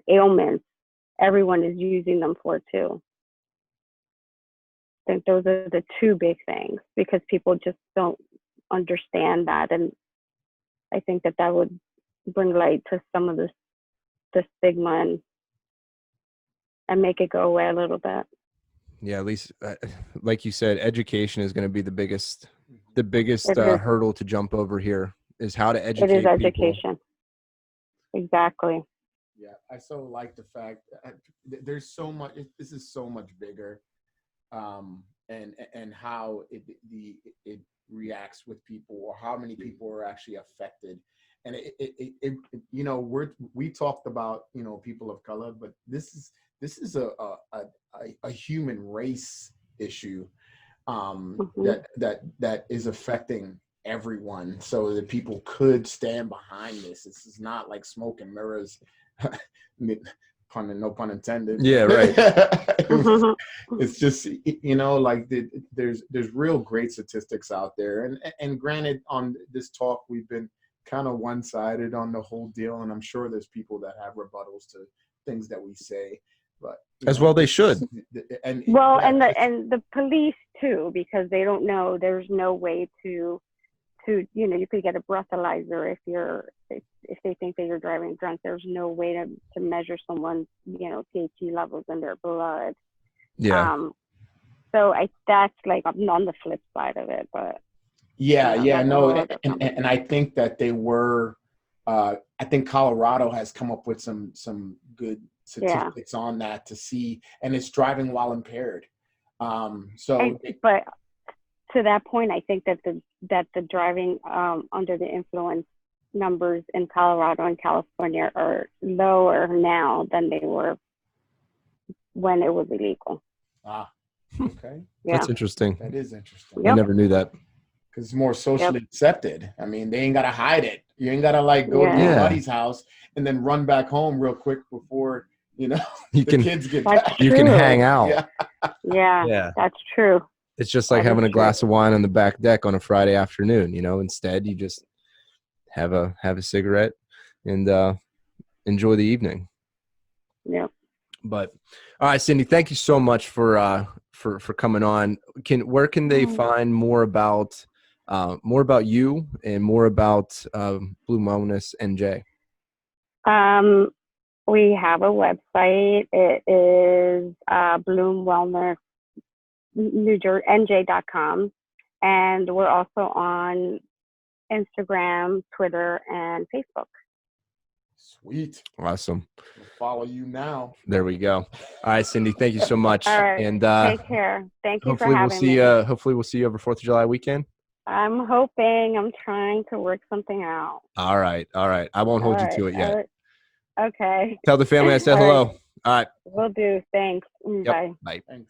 Speaker 3: ailments everyone is using them for too. I think those are the two big things, because people just don't understand that, and I think that would bring light to some of the stigma and make it go away a little bit.
Speaker 1: Yeah, at least like you said, education is going to be the biggest hurdle to jump over here, is how to educate people.
Speaker 3: It is education. Exactly.
Speaker 2: Yeah, I so like the fact there's so much. This is so much bigger, and how it reacts with people, or how many people are actually affected. And we talked about people of color, but this is a human race issue that is affecting everyone, so that people could stand behind this. This is not like smoke and mirrors. No pun intended.
Speaker 1: Yeah, right.
Speaker 2: It's just like there's real great statistics out there, and granted, on this talk we've been kind of one-sided on the whole deal, and I'm sure there's people that have rebuttals to things that we say, but
Speaker 1: well they should.
Speaker 3: And the police too, because they don't know. There's no way to you could get a breathalyzer if they think that you're driving drunk. There's no way to measure someone's THC levels in their blood.
Speaker 1: Yeah.
Speaker 3: So that's like on the flip side of it, but
Speaker 2: Yeah,
Speaker 3: that's a whole
Speaker 2: no,
Speaker 3: other
Speaker 2: and I think that they were. I think Colorado has come up with some good statistics on that to see, and it's driving while impaired.
Speaker 3: But to that point, I think that the driving under the influence numbers in Colorado and California are lower now than they were when it was illegal.
Speaker 2: Okay.
Speaker 1: That's interesting.
Speaker 2: That is interesting.
Speaker 1: I never knew that.
Speaker 2: Because it's more socially accepted. I mean, they ain't got to hide it. You ain't got to like go to your buddy's house and then run back home real quick before, kids get back.
Speaker 1: You can hang out.
Speaker 3: Yeah, that's true.
Speaker 1: It's just like having a glass of wine on the back deck on a Friday afternoon, Instead, you just have a cigarette and enjoy the evening.
Speaker 3: Yep.
Speaker 1: But all right, Cindy, thank you so much for coming on. Where can they find more about you and more about Bloom Wellness NJ?
Speaker 3: We have a website. It is bloomwellnessnj.com, and we're also on Instagram, Twitter, and Facebook.
Speaker 2: Sweet.
Speaker 1: Awesome.
Speaker 2: I'll follow you now.
Speaker 1: There we go. All right, Cindy, thank you so much.
Speaker 3: All right.
Speaker 1: And
Speaker 3: take care. Thank you for having me.
Speaker 1: Hopefully we'll see you over 4th of July weekend.
Speaker 3: I'm hoping. I'm trying to work something out.
Speaker 1: All right. I won't hold you to it yet.
Speaker 3: Okay.
Speaker 1: Tell the family I said hello. All right.
Speaker 3: Will do. Thanks.
Speaker 1: Yep.
Speaker 3: Bye.
Speaker 1: Bye.
Speaker 2: Thanks.